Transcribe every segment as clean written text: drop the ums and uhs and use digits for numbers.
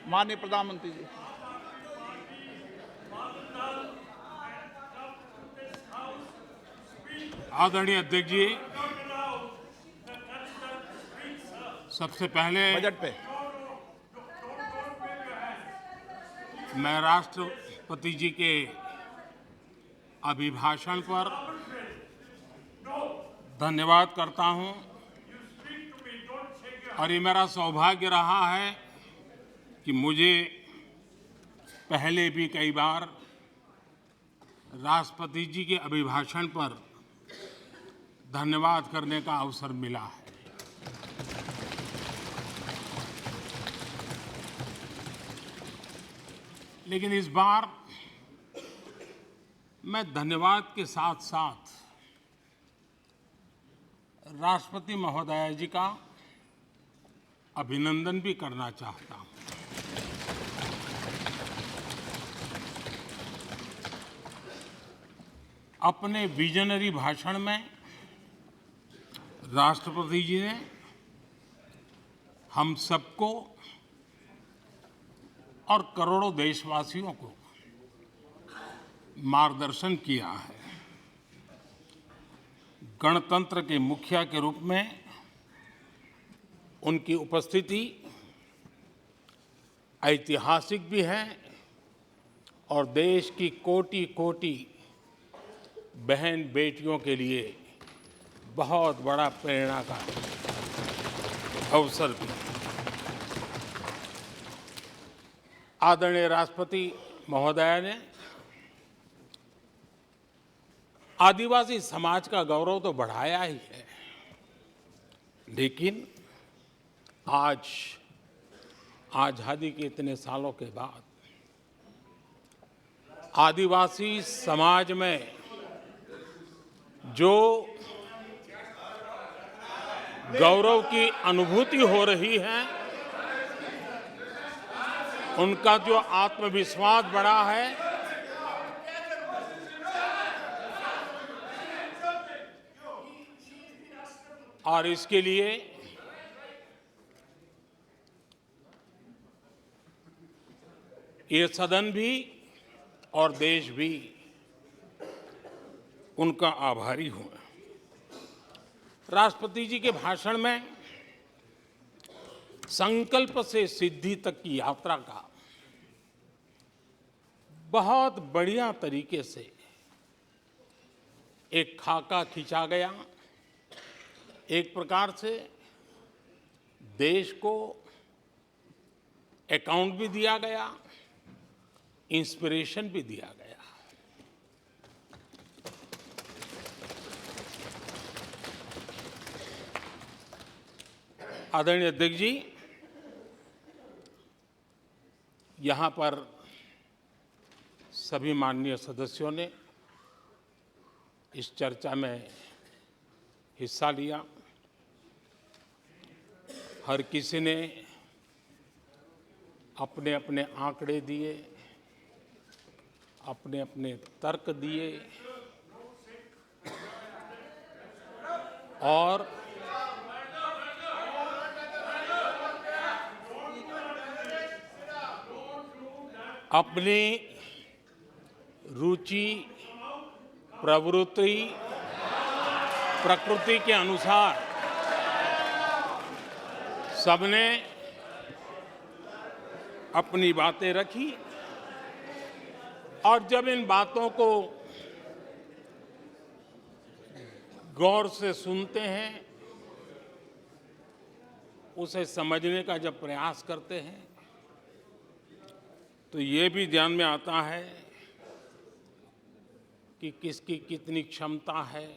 माननीय प्रधानमंत्री जी। आदरणीय अध्यक्ष जी, सबसे पहले बजट पे मैं राष्ट्रपति जी के अभिभाषण पर धन्यवाद करता हूं और ये मेरा सौभाग्य रहा है कि मुझे पहले भी कई बार राष्ट्रपति जी के अभिभाषण पर धन्यवाद करने का अवसर मिला है। लेकिन इस बार मैं धन्यवाद के साथ साथ राष्ट्रपति महोदया जी का अभिनंदन भी करना चाहता हूं। अपने विजनरी भाषण में राष्ट्रपति जी ने हम सबको और करोड़ों देशवासियों को मार्गदर्शन किया है। गणतंत्र के मुखिया के रूप में उनकी उपस्थिति ऐतिहासिक भी है और देश की कोटि-कोटि बहन बेटियों के लिए बहुत बड़ा प्रेरणा का अवसर भी। आदरणीय राष्ट्रपति महोदया ने आदिवासी समाज का गौरव तो बढ़ाया ही है, लेकिन आज आजादी के इतने सालों के बाद आदिवासी समाज में जो गौरव की अनुभूति हो रही है, उनका जो आत्मविश्वास बढ़ा है, और इसके लिए ये सदन भी और देश भी उनका आभारी हूं। राष्ट्रपति जी के भाषण में संकल्प से सिद्धि तक की यात्रा का बहुत बढ़िया तरीके से एक खाका खींचा गया। एक प्रकार से देश को अकाउंट भी दिया गया, इंस्पिरेशन भी दिया गया। आदरणीय अध्यक्ष जी, यहाँ पर सभी माननीय सदस्यों ने इस चर्चा में हिस्सा लिया। हर किसी ने अपने अपने आंकड़े दिए, अपने अपने तर्क दिए और अपनी रुचि, प्रवृत्ति, प्रकृति के अनुसार सबने अपनी बातें रखी। और जब इन बातों को गौर से सुनते हैं, उसे समझने का जब प्रयास करते हैं, तो ये भी ध्यान में आता है कि किसकी कितनी क्षमता है,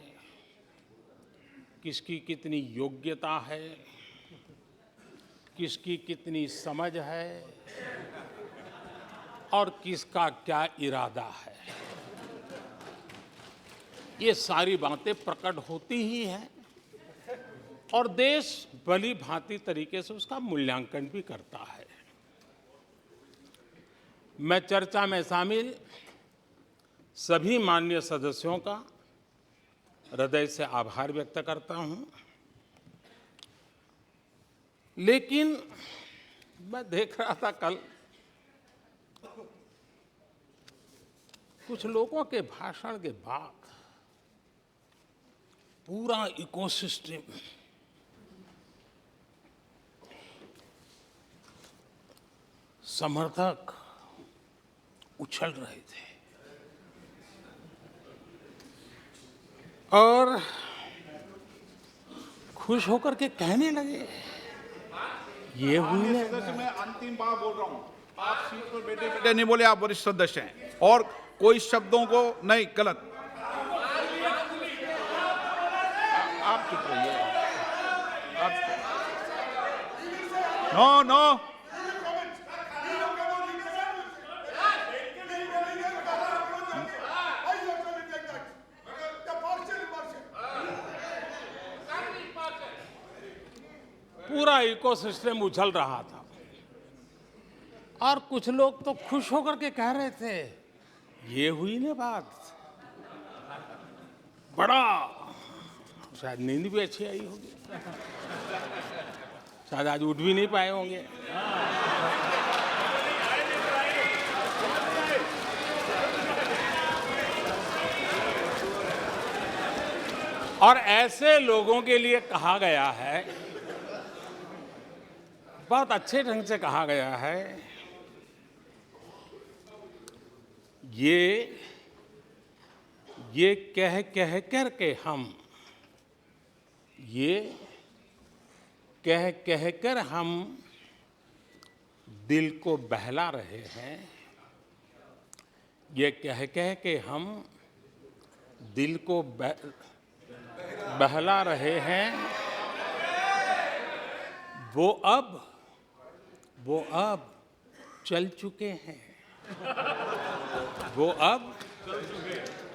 किसकी कितनी योग्यता है, किसकी कितनी समझ है और किसका क्या इरादा है। ये सारी बातें प्रकट होती ही हैं और देश भली भांति तरीके से उसका मूल्यांकन भी करता है। मैं चर्चा में शामिल सभी माननीय सदस्यों का हृदय से आभार व्यक्त करता हूं। लेकिन मैं देख रहा था कल कुछ लोगों के भाषण के बाद पूरा इकोसिस्टम समर्थक उछल रहे थे और खुश होकर के कहने लगे, ये हुई है। सदस्य, मैं अंतिम बार बोल रहा हूँ, आप सीट पर बैठे बैठे नहीं बोले, आप वरिष्ठ सदस्य हैं और कोई शब्दों को नहीं, गलत। आप चुप रहिए। नो नो, पूरा इकोसिस्टम उछल रहा था और कुछ लोग तो खुश होकर के कह रहे थे, ये हुई ना बात, बड़ा, शायद नींद भी अच्छी आई होगी, शायद आज उठ भी नहीं पाए होंगे। और ऐसे लोगों के लिए कहा गया है, बहुत अच्छे ढंग से कहा गया है, ये कह कह कर के हम, ये कह कह कर हम दिल को बहला रहे हैं, ये कह कह के हम दिल को बहला रहे हैं, वो अब चल चुके हैं, वो अब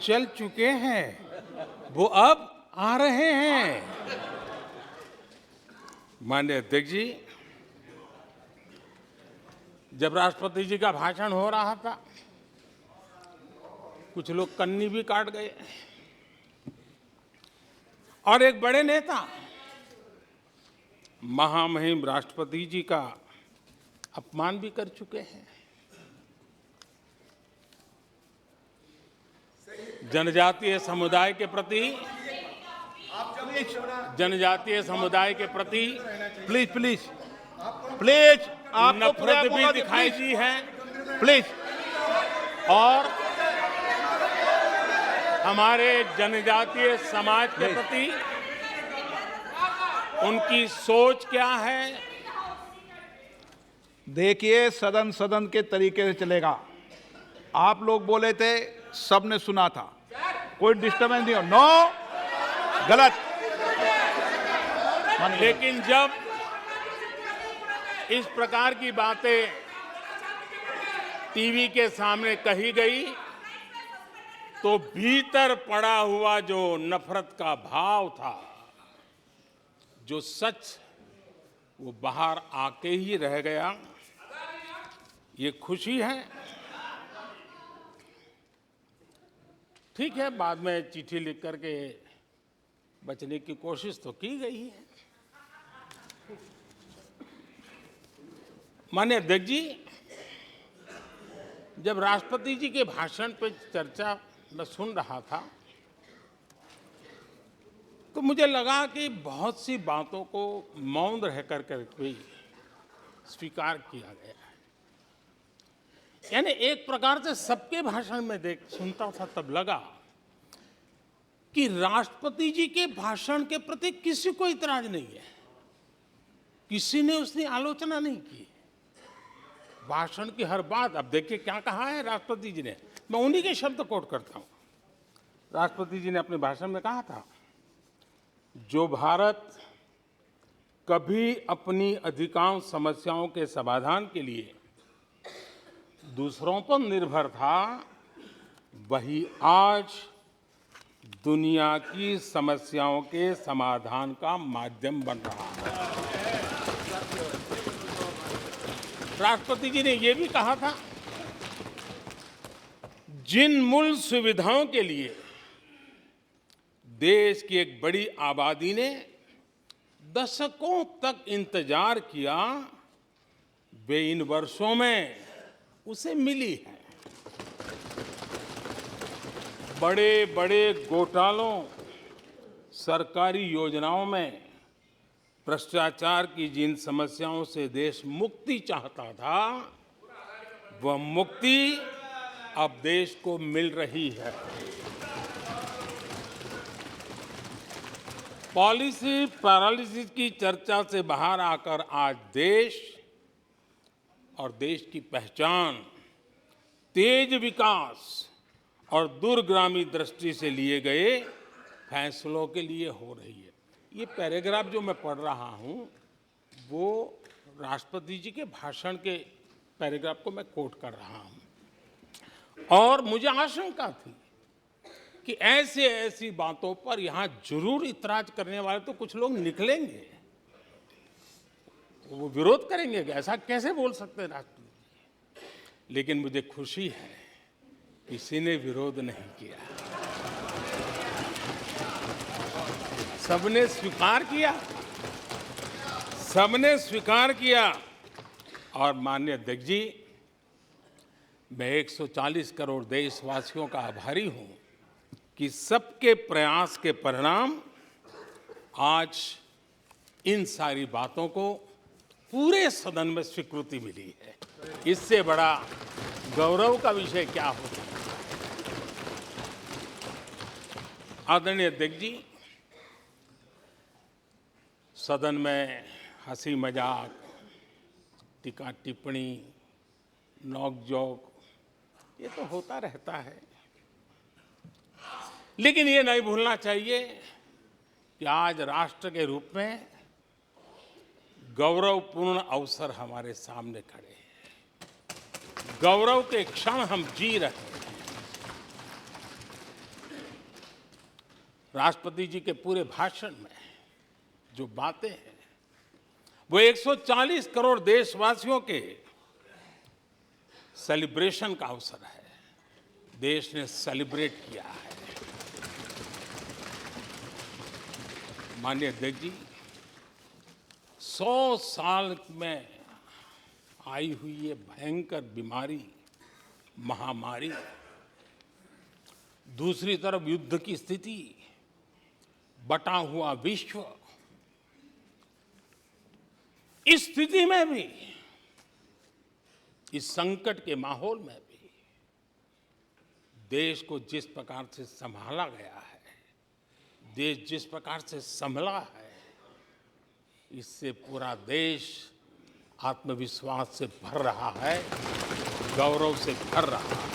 चल चुके हैं, वो अब आ रहे हैं। माननीय अध्यक्ष जी, जब राष्ट्रपति जी का भाषण हो रहा था, कुछ लोग कन्नी भी काट गए और एक बड़े नेता महामहिम राष्ट्रपति जी का अपमान भी कर चुके हैं। जनजातीय समुदाय के प्रति, जनजातीय समुदाय के प्रति प्लीज प्लीज प्लीज, आपको नफरत भी दिखाई दी है, प्लीज। और हमारे जनजातीय समाज के प्रति उनकी सोच क्या है। देखिए, सदन सदन के तरीके से चलेगा। आप लोग बोले थे, सबने सुना था, कोई डिस्टर्बेंस नहीं हो। नो, गलत। लेकिन जब इस प्रकार की बातें टीवी के सामने कही गई, तो भीतर पड़ा हुआ जो नफरत का भाव था, जो सच, वो बाहर आके ही रह गया। ये खुशी है। ठीक है, बाद में चिट्ठी लिख करके बचने की कोशिश तो की गई है। माननीय अध्यक्ष जी, जब राष्ट्रपति जी के भाषण पे चर्चा मैं सुन रहा था, तो मुझे लगा कि बहुत सी बातों को मौन रह कर भी स्वीकार किया गया है। यानी एक प्रकार से सबके भाषण में सुनता था, तब लगा कि राष्ट्रपति जी के भाषण के प्रति किसी को इतराज नहीं है, किसी ने उसकी आलोचना नहीं की। भाषण की हर बात, अब देखिए क्या कहा है राष्ट्रपति जी ने, मैं उन्हीं के शब्द कोट करता हूं। राष्ट्रपति जी ने अपने भाषण में कहा था, जो भारत कभी अपनी अधिकांश समस्याओं के समाधान के लिए दूसरों पर निर्भर था, वही आज दुनिया की समस्याओं के समाधान का माध्यम बन रहा है। राष्ट्रपति जी ने यह भी कहा था, जिन मूल सुविधाओं के लिए देश की एक बड़ी आबादी ने दशकों तक इंतजार किया, वे इन वर्षों में उसे मिली है। बड़े बड़े घोटालों, सरकारी योजनाओं में भ्रष्टाचार की जिन समस्याओं से देश मुक्ति चाहता था, वह मुक्ति अब देश को मिल रही है। पॉलिसी पैरालिसिस की चर्चा से बाहर आकर आज देश और देश की पहचान तेज विकास और दूरगामी दृष्टि से लिए गए फैसलों के लिए हो रही है। ये पैराग्राफ जो मैं पढ़ रहा हूं, वो राष्ट्रपति जी के भाषण के पैराग्राफ को मैं कोट कर रहा हूं। और मुझे आशंका थी कि ऐसी बातों पर यहां जरूर इतराज करने वाले तो कुछ लोग निकलेंगे, वो विरोध करेंगे कि ऐसा कैसे बोल सकते हैं राष्ट्रपति। लेकिन मुझे खुशी है किसी ने विरोध नहीं किया, सबने स्वीकार किया, सबने स्वीकार किया। और माननीय अध्यक्ष जी, मैं 140 करोड़ देशवासियों का आभारी हूं कि सबके प्रयास के परिणाम आज इन सारी बातों को पूरे सदन में स्वीकृति मिली है। इससे बड़ा गौरव का विषय क्या हो सकता है। आदरणीय अध्यक्ष जी, सदन में हंसी मजाक, टीका टिप्पणी, नोक-झोंक, ये तो होता रहता है। लेकिन ये नहीं भूलना चाहिए कि आज राष्ट्र के रूप में गौरवपूर्ण अवसर हमारे सामने खड़े हैं। गौरव के क्षण हम जी रहे हैं। राष्ट्रपति जी के पूरे भाषण में जो बातें हैं, वो 140 करोड़ देशवासियों के सेलिब्रेशन का अवसर है। देश ने सेलिब्रेट किया है। माननीय अध्यक्ष जी, 100 साल में आई हुई ये भयंकर बीमारी, महामारी, दूसरी तरफ युद्ध की स्थिति, बटा हुआ विश्व, इस स्थिति में भी, इस संकट के माहौल में भी देश को जिस प्रकार से संभाला गया है, देश जिस प्रकार से संभला है, इससे पूरा देश आत्मविश्वास से भर रहा है, गौरव से भर रहा है।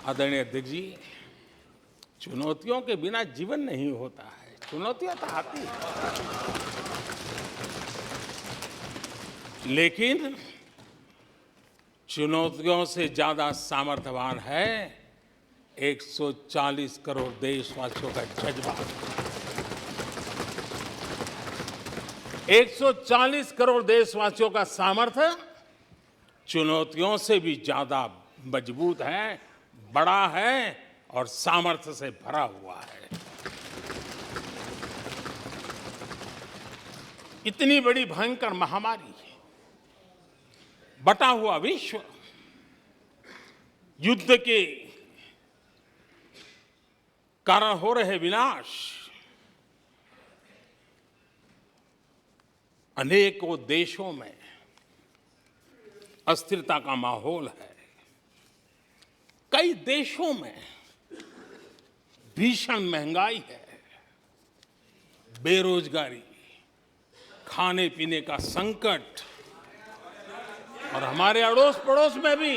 आदरणीय अध्यक्ष जी, चुनौतियों के बिना जीवन नहीं होता है। चुनौतियां तो आती हैं, लेकिन चुनौतियों से ज्यादा सामर्थ्यवान है 140 करोड़ देशवासियों का जज्बा। 140 करोड़ देशवासियों का सामर्थ्य चुनौतियों से भी ज्यादा मजबूत है, बड़ा है और सामर्थ्य से भरा हुआ है। इतनी बड़ी भयंकर महामारी, बटा हुआ विश्व, युद्ध के कारण हो रहे विनाश, अनेकों देशों में अस्थिरता का माहौल है। कई देशों में भीषण महंगाई है, बेरोजगारी, खाने पीने का संकट, और हमारे अड़ोस पड़ोस में भी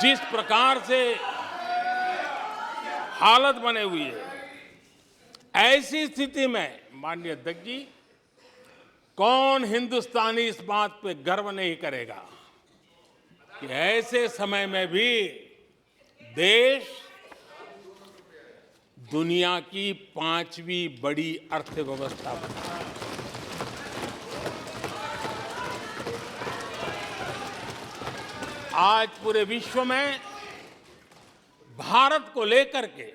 जिस प्रकार से हालत बने हुई है, ऐसी स्थिति में माननीय अध्यक्ष जी, कौन हिंदुस्तानी इस बात पे गर्व नहीं करेगा कि ऐसे समय में भी देश दुनिया की 5वीं बड़ी अर्थव्यवस्था बना। आज पूरे विश्व में भारत को लेकर के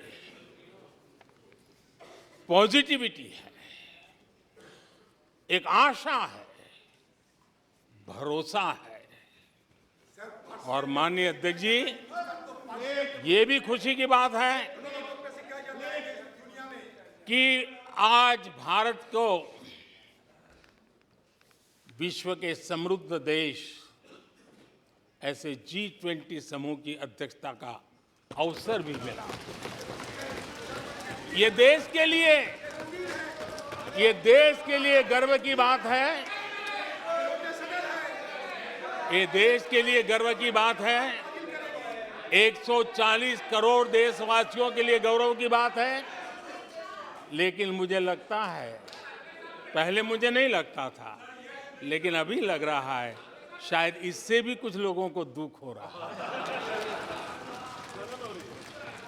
पॉजिटिविटी है, एक आशा है, भरोसा है। और माननीय अध्यक्ष जी, ये भी खुशी की बात है कि आज भारत को विश्व के समृद्ध देश ऐसे G20 समूह की अध्यक्षता का अवसर भी मिला। ये देश के लिए गर्व की बात है। ये देश के लिए गर्व की बात है। 140 करोड़ देशवासियों के लिए गौरव की बात है। लेकिन मुझे लगता है, पहले मुझे नहीं लगता था, लेकिन अभी लग रहा है शायद इससे भी कुछ लोगों को दुख हो रहा है।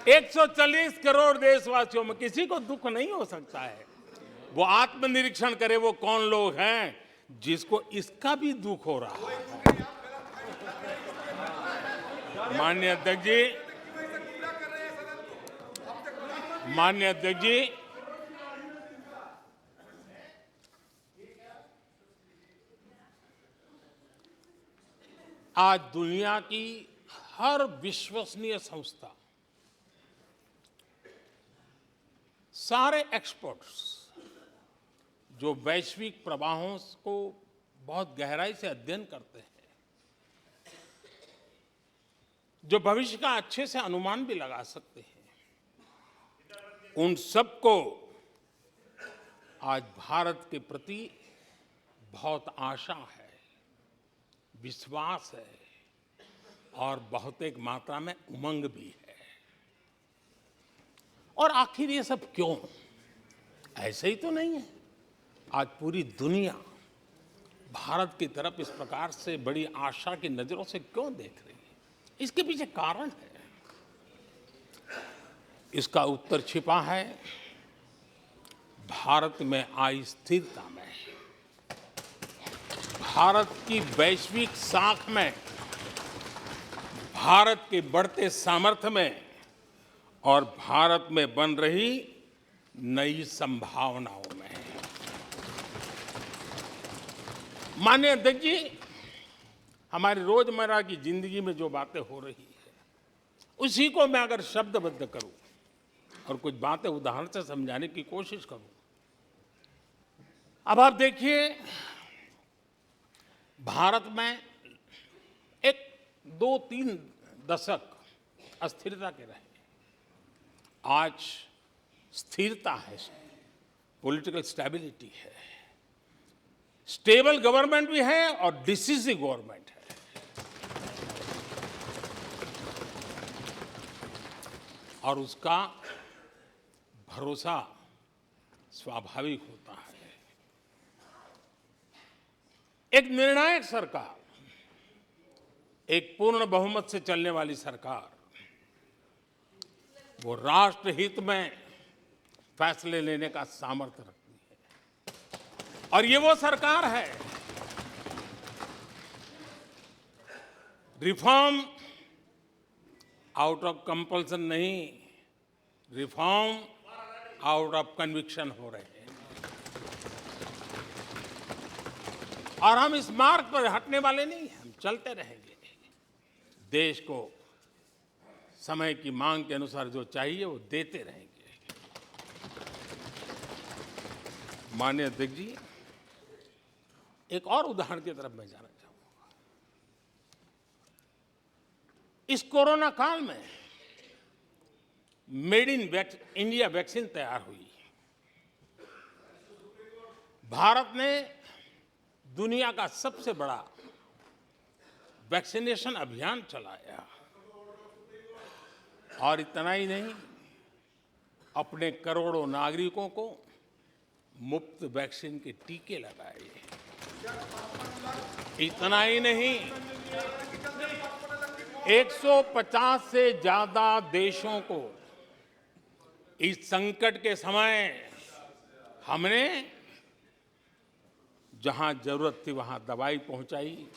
140 करोड़ देशवासियों में किसी को दुख नहीं हो सकता है। वो आत्मनिरीक्षण करे, वो कौन लोग हैं जिसको इसका भी दुख हो रहा है। माननीय अध्यक्ष जी, आज दुनिया की हर विश्वसनीय संस्था, सारे एक्सपर्ट्स जो वैश्विक प्रवाहों को बहुत गहराई से अध्ययन करते हैं, जो भविष्य का अच्छे से अनुमान भी लगा सकते हैं, उन सबको आज भारत के प्रति बहुत आशा है, विश्वास है और बहुत एक मात्रा में उमंग भी है। और आखिर ये सब क्यों? ऐसे ही तो नहीं है। आज पूरी दुनिया भारत की तरफ इस प्रकार से बड़ी आशा की नजरों से क्यों देख रही है? इसके पीछे कारण है। इसका उत्तर छिपा है भारत में आई स्थिरता में, भारत की वैश्विक साख में, भारत के बढ़ते सामर्थ्य में और भारत में बन रही नई संभावनाओं में। माननीय अध्यक्ष जी, हमारी रोजमर्रा की जिंदगी में जो बातें हो रही है, उसी को मैं अगर शब्दबद्ध करूं और कुछ बातें उदाहरण से समझाने की कोशिश करूं। अब आप देखिए, भारत में एक 2-3 दशक अस्थिरता के रहे। आज स्थिरता है, पॉलिटिकल स्टेबिलिटी है, स्टेबल गवर्नमेंट भी है और डिसिसिव गवर्नमेंट है। और उसका भरोसा स्वाभाविक होता है। एक निर्णायक सरकार, एक पूर्ण बहुमत से चलने वाली सरकार, वो राष्ट्रहित में फैसले लेने का सामर्थ्य रखती है। और ये वो सरकार है, रिफॉर्म आउट ऑफ कंपल्सन नहीं, रिफॉर्म आउट ऑफ कन्विक्शन हो रहे हैं। और हम इस मार्ग पर हटने वाले नहीं हैं, हम चलते रहेंगे। देश को समय की मांग के अनुसार जो चाहिए वो देते रहेंगे। माननीय अध्यक्ष जी, एक और उदाहरण की तरफ मैं जाना चाहूंगा। इस कोरोना काल में मेड इन इंडिया वैक्सीन तैयार हुई। भारत ने दुनिया का सबसे बड़ा वैक्सीनेशन अभियान चलाया। और इतना ही नहीं, अपने करोड़ों नागरिकों को मुफ्त वैक्सीन के टीके लगाए। इतना ही नहीं, 150 से ज्यादा देशों को इस संकट के समय हमने जहां जरूरत थी वहां दवाई पहुंचाई,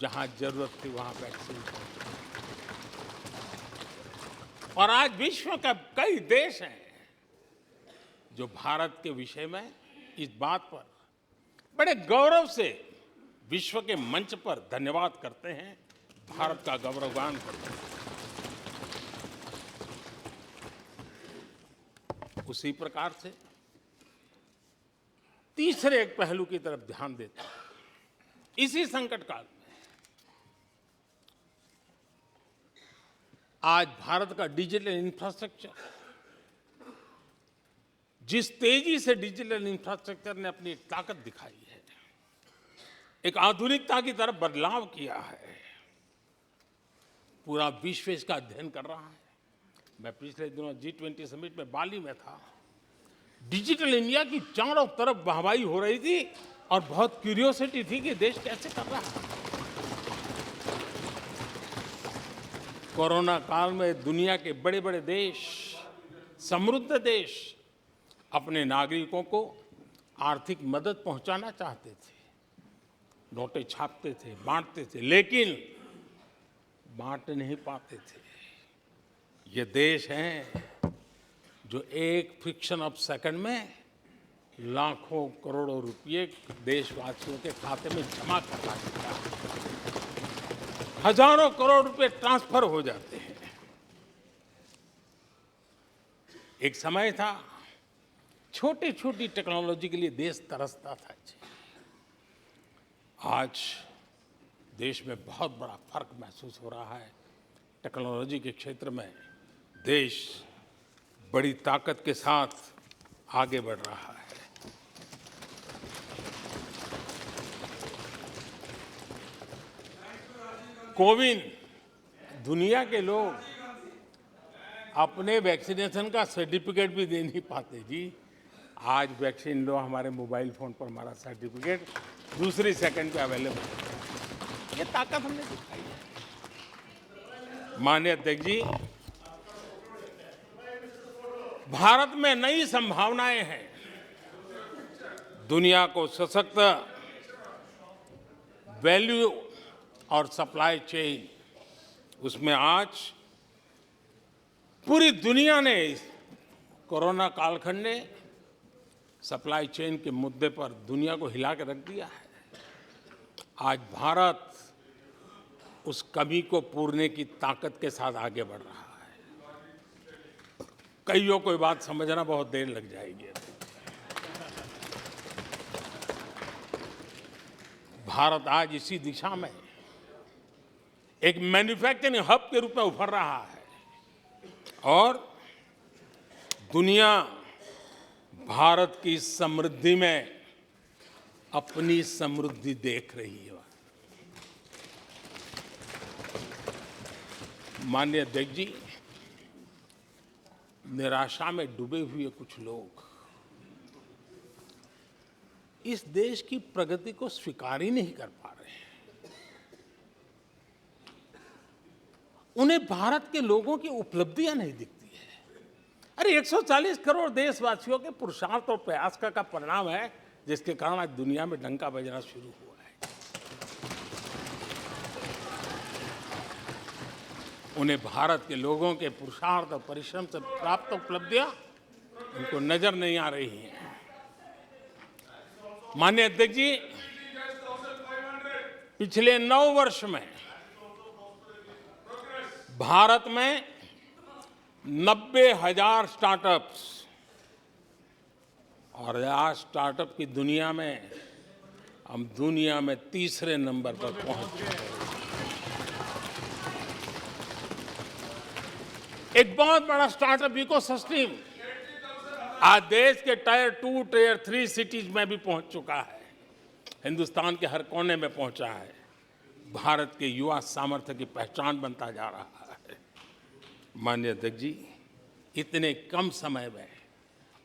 जहां जरूरत थी वहां वैक्सीन पहुंचाई। और आज विश्व के कई देश हैं जो भारत के विषय में इस बात पर बड़े गौरव से विश्व के मंच पर धन्यवाद करते हैं, भारत का गौरवगान करते हैं। उसी प्रकार से तीसरे एक पहलू की तरफ ध्यान देते हैं। इसी संकट काल में आज भारत का डिजिटल इंफ्रास्ट्रक्चर, जिस तेजी से डिजिटल इंफ्रास्ट्रक्चर ने अपनी ताकत दिखाई है, एक आधुनिकता की तरफ बदलाव किया है, पूरा विश्व इसका अध्ययन कर रहा है। मैं पिछले दिनों G20 समिट में बाली में था। डिजिटल इंडिया की चारों तरफ वाहवाही हो रही थी और बहुत क्यूरियोसिटी थी कि देश कैसे कर रहा है। कोरोना काल में दुनिया के बड़े बड़े देश, समृद्ध देश अपने नागरिकों को आर्थिक मदद पहुंचाना चाहते थे, नोटें छापते थे, बांटते थे, लेकिन बांट नहीं पाते थे। ये देश हैं जो एक फ्रिक्शन ऑफ सेकंड में लाखों करोड़ों रुपए देशवासियों के खाते में जमा करवा देता है। हजारों करोड़ रुपए ट्रांसफर हो जाते हैं। एक समय था छोटी छोटी टेक्नोलॉजी के लिए देश तरसता था। आज देश में बहुत बड़ा फर्क महसूस हो रहा है। टेक्नोलॉजी के क्षेत्र में देश बड़ी ताकत के साथ आगे बढ़ रहा है। कोविन, दुनिया के लोग अपने वैक्सीनेशन का सर्टिफिकेट भी दे नहीं पाते जी। आज वैक्सीन लो, हमारे मोबाइल फोन पर हमारा सर्टिफिकेट दूसरी सेकंड पे अवेलेबल है। ये ताकत हमने दिखाई है। माननीय अध्यक्ष जी, भारत में नई संभावनाएं हैं। दुनिया को सशक्त वैल्यू और सप्लाई चेन, उसमें आज पूरी दुनिया ने, कोरोना कालखंड ने सप्लाई चेन के मुद्दे पर दुनिया को हिला के रख दिया है। आज भारत उस कमी को पूरने की ताकत के साथ आगे बढ़ रहा है। कईयों को ये बात समझना बहुत देर लग जाएगी। भारत आज इसी दिशा में एक मैन्युफैक्चरिंग हब के रूप में उभर रहा है और दुनिया भारत की समृद्धि में अपनी समृद्धि देख रही है। माननीय अध्यक्ष जी, निराशा में डूबे हुए कुछ लोग इस देश की प्रगति को स्वीकार ही नहीं कर पा रहे हैं। उन्हें भारत के लोगों की उपलब्धियां नहीं दिखती है। अरे 140 करोड़ देशवासियों के पुरुषार्थ और प्रयास का परिणाम है, जिसके कारण आज दुनिया में डंका बजना शुरू हुआ है। उन्हें भारत के लोगों के पुरुषार्थ और परिश्रम से प्राप्त उपलब्धियां उनको नजर नहीं आ रही हैं। माननीय अध्यक्ष जी, पिछले 9 वर्ष में भारत में 90,000 स्टार्टअप्स, और आज स्टार्टअप की दुनिया में हम दुनिया में तीसरे नंबर पर पहुंच चुके हैं। एक बहुत बड़ा स्टार्टअप इकोसिस्टम आज देश के टायर 2, टायर 3 सिटीज में भी पहुंच चुका है। हिंदुस्तान के हर कोने में पहुंचा है। भारत के युवा सामर्थ्य की पहचान बनता जा रहा है। माननीय अध्यक्ष जी, इतने कम समय में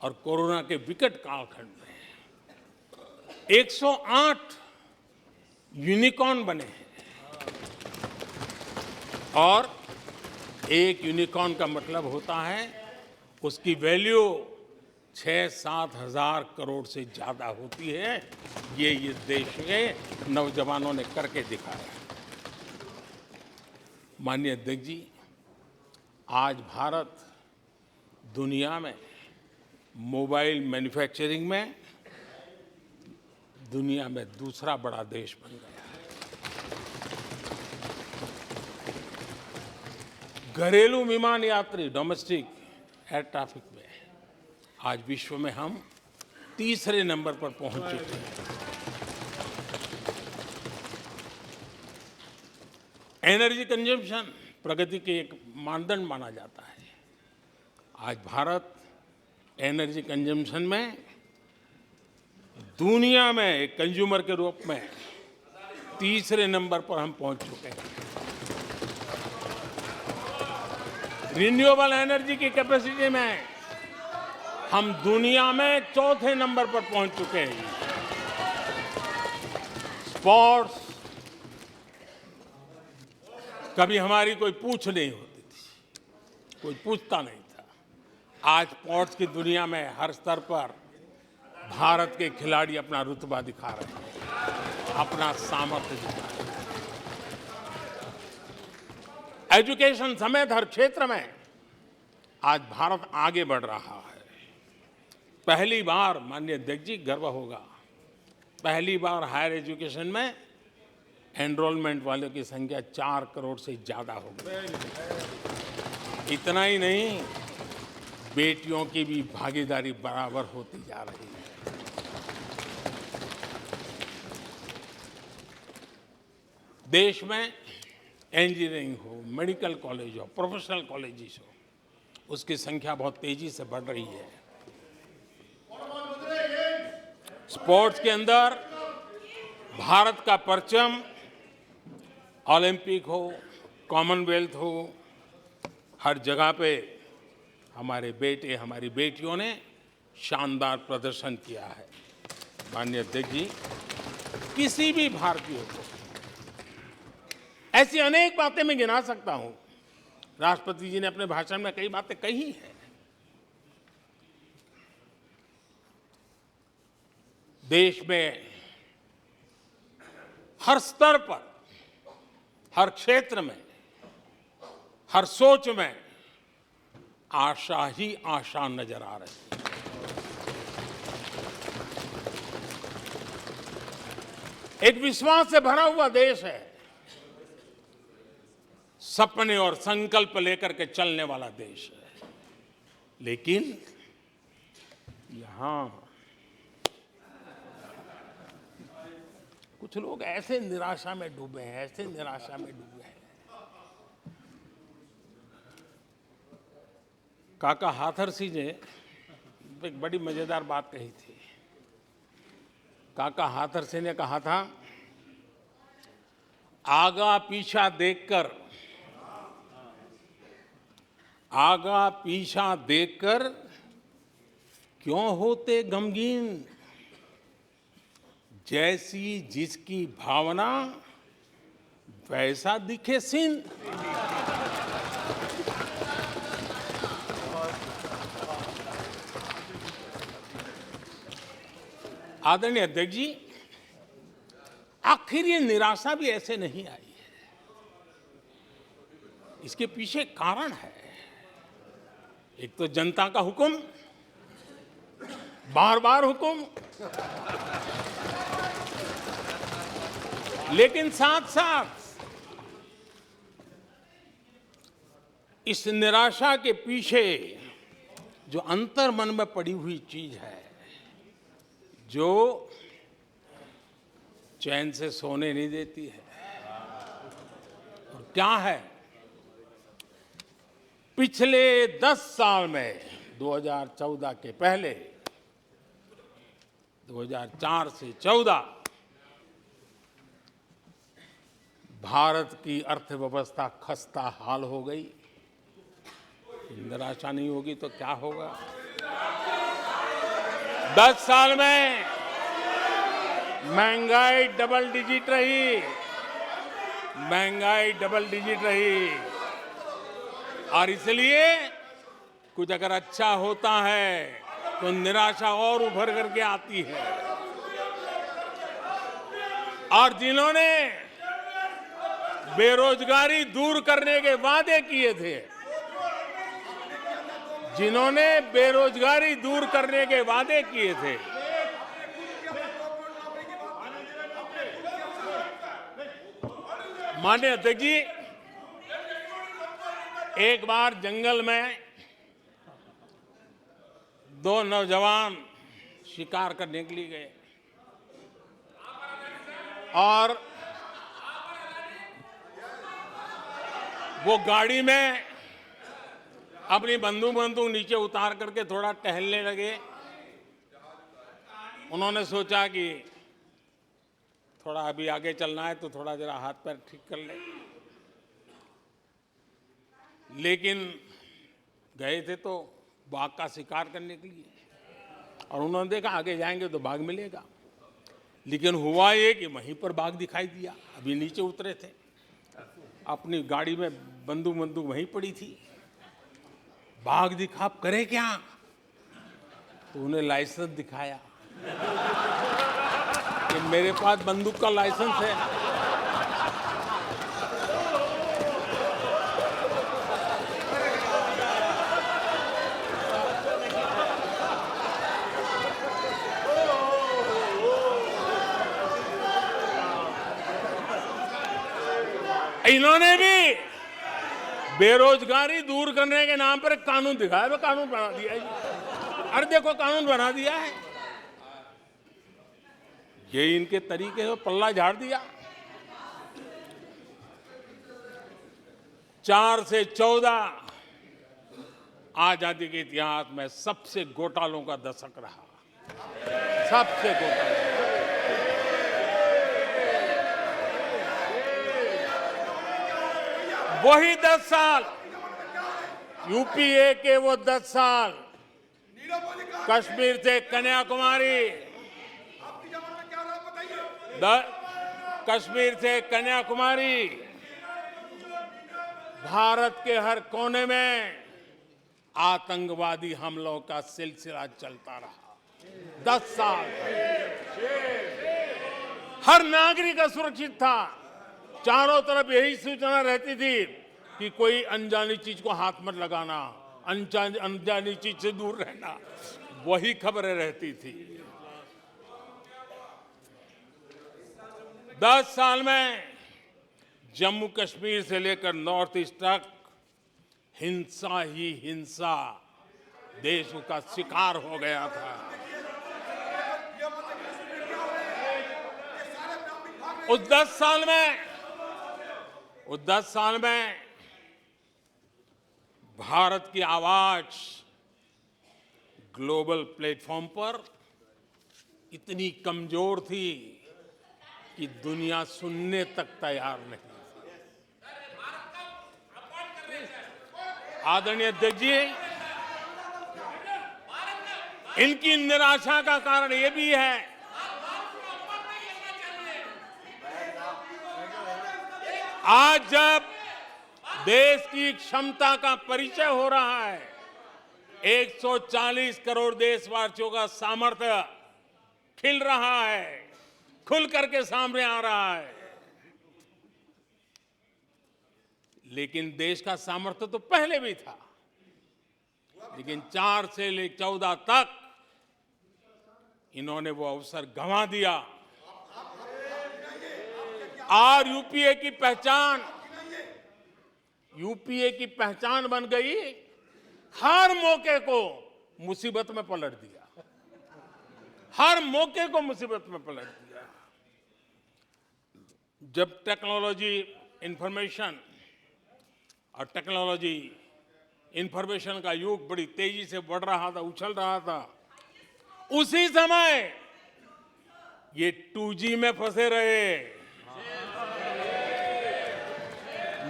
और कोरोना के विकट कालखंड में 108 यूनिकॉर्न बने हैं। और एक यूनिकॉर्न का मतलब होता है उसकी वैल्यू 6-7 हजार करोड़ से ज्यादा होती है। ये देश के नौजवानों ने करके दिखाया। माननीय अध्यक्ष जी, आज भारत दुनिया में मोबाइल मैन्युफैक्चरिंग में दुनिया में दूसरा बड़ा देश बन गया है। घरेलू विमान यात्री, डोमेस्टिक एयर ट्रैफिक में आज विश्व में हम तीसरे नंबर पर पहुंच चुके हैं। एनर्जी कंजम्पशन प्रगति के एक मानदंड माना जाता है। आज भारत एनर्जी कंजम्पशन में दुनिया में एक कंज्यूमर के रूप में तीसरे नंबर पर हम पहुंच चुके हैं। रिन्यूएबल एनर्जी की कैपेसिटी में हम दुनिया में चौथे नंबर पर पहुंच चुके हैं। स्पोर्ट्स, कभी हमारी कोई पूछ नहीं होती थी, कोई पूछता नहीं था। आज स्पोर्ट्स की दुनिया में हर स्तर पर भारत के खिलाड़ी अपना रुतबा दिखा रहे हैं, अपना सामर्थ्य दिखा रहे हैं। एजुकेशन समेत हर क्षेत्र में आज भारत आगे बढ़ रहा है। पहली बार, माननीय अध्यक्ष जी, गर्व होगा, पहली बार हायर एजुकेशन में एनरोलमेंट वालों की संख्या 4 करोड़ से ज्यादा हो गई। इतना ही नहीं, बेटियों की भी भागीदारी बराबर होती जा रही है। देश में इंजीनियरिंग हो, मेडिकल कॉलेज हो, प्रोफेशनल कॉलेजेस हो, उसकी संख्या बहुत तेजी से बढ़ रही है। स्पोर्ट्स के अंदर भारत का परचम, ओलंपिक हो, कॉमनवेल्थ हो, हर जगह पे हमारे बेटे, हमारी बेटियों ने शानदार प्रदर्शन किया है। माननीय अध्यक्ष जी, किसी भी भारतीय को ऐसी अनेक बातें मैं गिना सकता हूं। राष्ट्रपति जी ने अपने भाषण में कई बातें कही हैं। देश में हर स्तर पर, हर क्षेत्र में, हर सोच में आशा ही आशा नजर आ रही है। एक विश्वास से भरा हुआ देश है, सपने और संकल्प लेकर के चलने वाला देश है। लेकिन यहां कुछ लोग ऐसे निराशा में डूबे हैं, ऐसे निराशा में डूबे हैं। काका हाथरसी ने एक बड़ी मजेदार बात कही थी। काका हाथरसी ने कहा था, आगा पीछा देखकर क्यों होते गमगीन, जैसी जिसकी भावना वैसा दिखे सीन। आदरणीय अध्यक्ष जी, आखिर ये निराशा भी ऐसे नहीं आई है। इसके पीछे कारण है। एक तो जनता का हुक्म, बार बार हुक्म, लेकिन साथ साथ इस निराशा के पीछे जो अंतर मन में पड़ी हुई चीज है, जो चैन से सोने नहीं देती है, और क्या है? पिछले 10 साल में 2014 के पहले 2004 से 14 भारत की अर्थव्यवस्था खस्ता हाल हो गई। निराशा नहीं होगी तो क्या होगा? 10 साल में महंगाई डबल डिजिट रही, और इसलिए कुछ अगर अच्छा होता है तो निराशा और उभर करके आती है। और जिन्होंने बेरोजगारी दूर करने के वादे किए थे, माननीय अध्यक्ष जी, एक बार जंगल में दो नौजवान शिकार करने के लिए गए और वो गाड़ी में अपनी बंदूक नीचे उतार करके थोड़ा टहलने लगे। उन्होंने सोचा कि थोड़ा अभी आगे चलना है तो थोड़ा जरा हाथ पैर ठीक कर ले, लेकिन गए थे तो बाघ का शिकार करने के लिए और उन्होंने देखा आगे जाएंगे तो बाघ मिलेगा, लेकिन हुआ ये कि वहीं पर बाघ दिखाई दिया। अभी नीचे उतरे थे, अपनी गाड़ी में बंदूक वहीं पड़ी थी। बाघ दिखा, अब करे क्या? तो उन्हें लाइसेंस दिखाया कि मेरे पास बंदूक का लाइसेंस है। इन्होंने भी बेरोजगारी दूर करने के नाम पर एक कानून दिखाया, वो कानून बना दिया है। अरे देखो, कानून बना दिया है। ये इनके तरीके से पल्ला झाड़ दिया। 4 से 14 आजादी के इतिहास में सबसे घोटालों का दशक रहा, सबसे घोटाला। वही 10 साल, यूपीए के वो 10 साल, कश्मीर से कन्याकुमारी, कश्मीर से कन्याकुमारी, भारत के हर कोने में आतंकवादी हमलों का सिलसिला चलता रहा। 10 साल हर नागरिक असुरक्षित था। चारों तरफ यही सूचना रहती थी कि कोई अनजानी चीज को हाथ मत लगाना, अनजानी चीज से दूर रहना, वही खबरें रहती थी। 10 साल में जम्मू कश्मीर से लेकर नॉर्थ ईस्ट तक हिंसा ही हिंसा देश का शिकार हो गया था। उस 10 साल में भारत की आवाज ग्लोबल प्लेटफॉर्म पर इतनी कमजोर थी कि दुनिया सुनने तक तैयार नहीं। आदरणीय अध्यक्ष जी, इनकी निराशा का कारण यह भी है आज जब देश की क्षमता का परिचय हो रहा है, 140 करोड़ देशवासियों का सामर्थ्य खिल रहा है, खुल करके सामने आ रहा है। लेकिन देश का सामर्थ्य तो पहले भी था, लेकिन 4 से लेकर 14 तक इन्होंने वो अवसर गंवा दिया। और यूपीए की पहचान बन गई, हर मौके को मुसीबत में पलट दिया, हर मौके को मुसीबत में पलट दिया। जब टेक्नोलॉजी इंफॉर्मेशन का युग बड़ी तेजी से बढ़ रहा था, उछल रहा था, उसी समय ये 2G में फंसे रहे।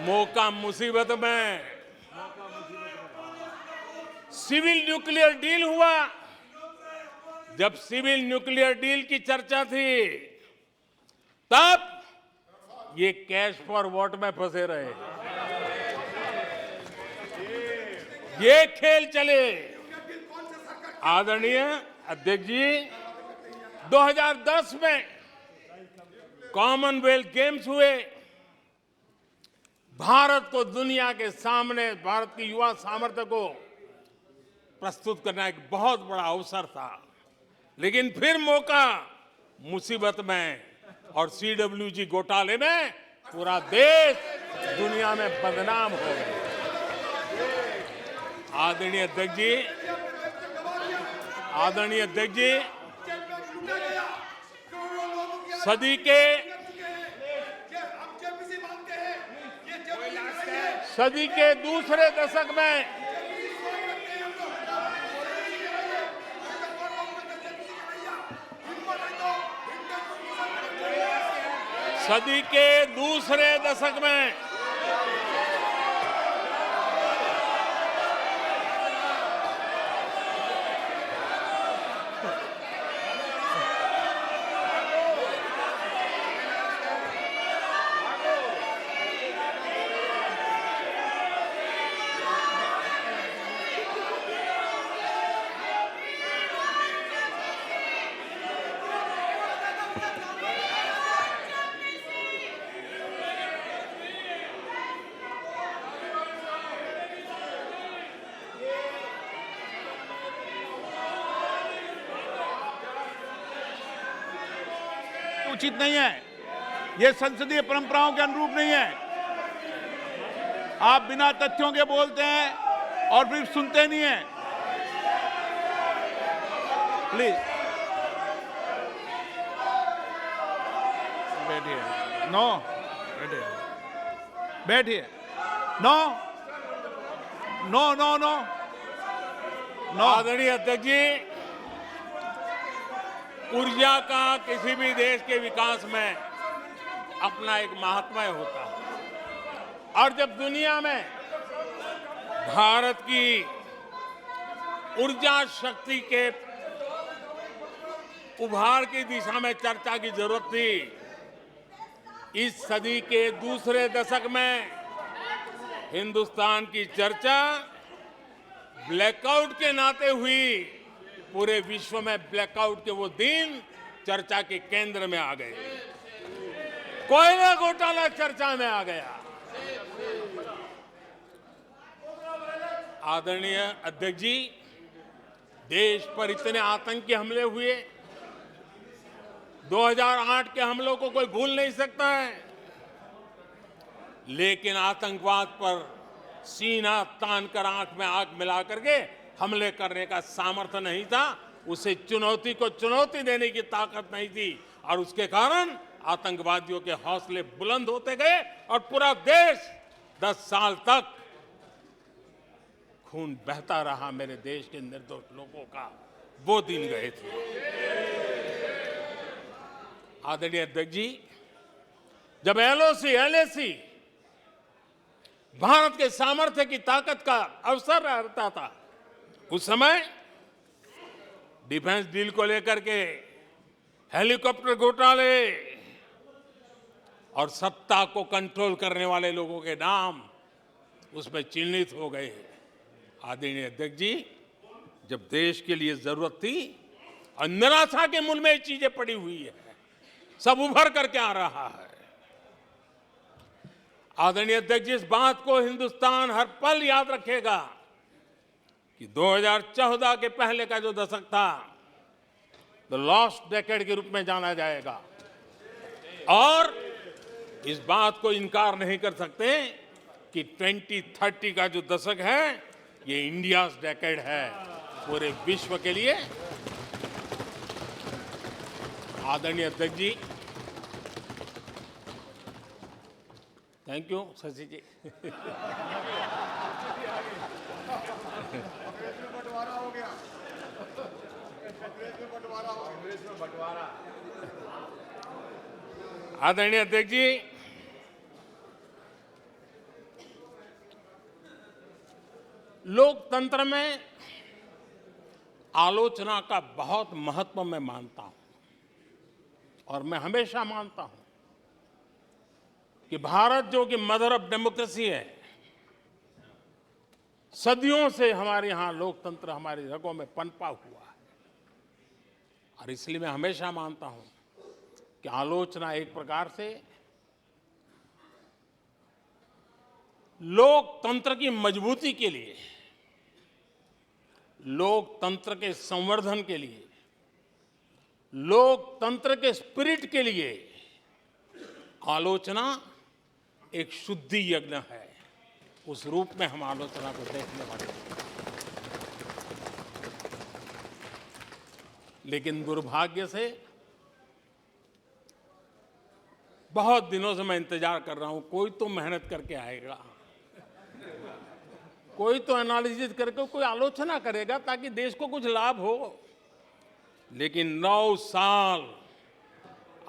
मौका मुसीबत में। सिविल न्यूक्लियर डील हुआ। जब सिविल न्यूक्लियर डील की चर्चा थी, तब ये कैश फॉर वॉट में फंसे रहे। ये खेल चले। आदरणीय अध्यक्ष जी, 2010 में कॉमनवेल्थ गेम्स हुए। भारत को दुनिया के सामने, भारत की युवा सामर्थ्य को प्रस्तुत करना एक बहुत बड़ा अवसर था, लेकिन फिर मौका मुसीबत में और CWG घोटाले में पूरा देश दुनिया में बदनाम हो गया। आदरणीय अध्यक्ष जी, आदरणीय अध्यक्ष जी, सदी के दूसरे दशक में उचित नहीं है, ये संसदीय परंपराओं के अनुरूप नहीं है। आप बिना तथ्यों के बोलते हैं और फिर सुनते नहीं हैं। प्लीज बैठिए। नो, बैठिए, बैठिए। No no no no no. आदरणीय अध्यक्ष जी, ऊर्जा का किसी भी देश के विकास में अपना एक महात्म्य होता है, और जब दुनिया में भारत की ऊर्जा शक्ति के उभार की दिशा में चर्चा की जरूरत थी, इस सदी के दूसरे दशक में हिंदुस्तान की चर्चा ब्लैकआउट के नाते हुई। पूरे विश्व में ब्लैकआउट के वो दिन चर्चा के केंद्र में आ गए। कोयला घोटाला चर्चा में आ गया। आदरणीय अध्यक्ष जी, देश पर इतने आतंकी हमले हुए, 2008 के हमलों को कोई भूल नहीं सकता है, लेकिन आतंकवाद पर सीना तान कर आंख में आंख मिला करके हमले करने का सामर्थ्य नहीं था। उसे चुनौती को चुनौती देने की ताकत नहीं थी, और उसके कारण आतंकवादियों के हौसले बुलंद होते गए और पूरा देश 10 साल तक खून बहता रहा। मेरे देश के निर्दोष लोगों का वो दिन गए थे। आदरणीय अध्यक्ष जी, जब एलओसी एलएसी भारत के सामर्थ्य की ताकत का अवसर रहता था, उस समय डिफेंस डील को लेकर के हेलीकॉप्टर घोटाले और सत्ता को कंट्रोल करने वाले लोगों के नाम उसमें चिन्हित हो गए। आदरणीय अध्यक्ष जी, जब देश के लिए जरूरत थी और निराशा के मूल में ये चीजें पड़ी हुई है, सब उभर करके आ रहा है। आदरणीय अध्यक्ष जी, इस बात को हिंदुस्तान हर पल याद रखेगा कि 2014 के पहले का जो दशक था, द लॉस्ट डेकेड के रूप में जाना जाएगा, और इस बात को इनकार नहीं कर सकते कि 2030 का जो दशक है, ये इंडियाज डेकेड है पूरे विश्व के लिए। आदरणीय अध्यक्ष जी, थैंक यू शशि जी। आदरणीय अध्यक्ष जी, लोकतंत्र में आलोचना का बहुत महत्व मैं मानता हूं, और मैं हमेशा मानता हूं कि भारत जो कि मदर ऑफ डेमोक्रेसी है, सदियों से हमारे यहां लोकतंत्र हमारी रगों में पनपा हुआ है, और इसलिए मैं हमेशा मानता हूं कि आलोचना एक प्रकार से लोकतंत्र की मजबूती के लिए, लोकतंत्र के संवर्धन के लिए, लोकतंत्र के स्पिरिट के लिए आलोचना एक शुद्धि यज्ञ है, उस रूप में हम आलोचना को देखने वाले हैं। लेकिन दुर्भाग्य से बहुत दिनों से मैं इंतजार कर रहा हूं, कोई तो मेहनत करके आएगा, कोई तो एनालिसिस करके कोई आलोचना करेगा ताकि देश को कुछ लाभ हो। लेकिन 9 साल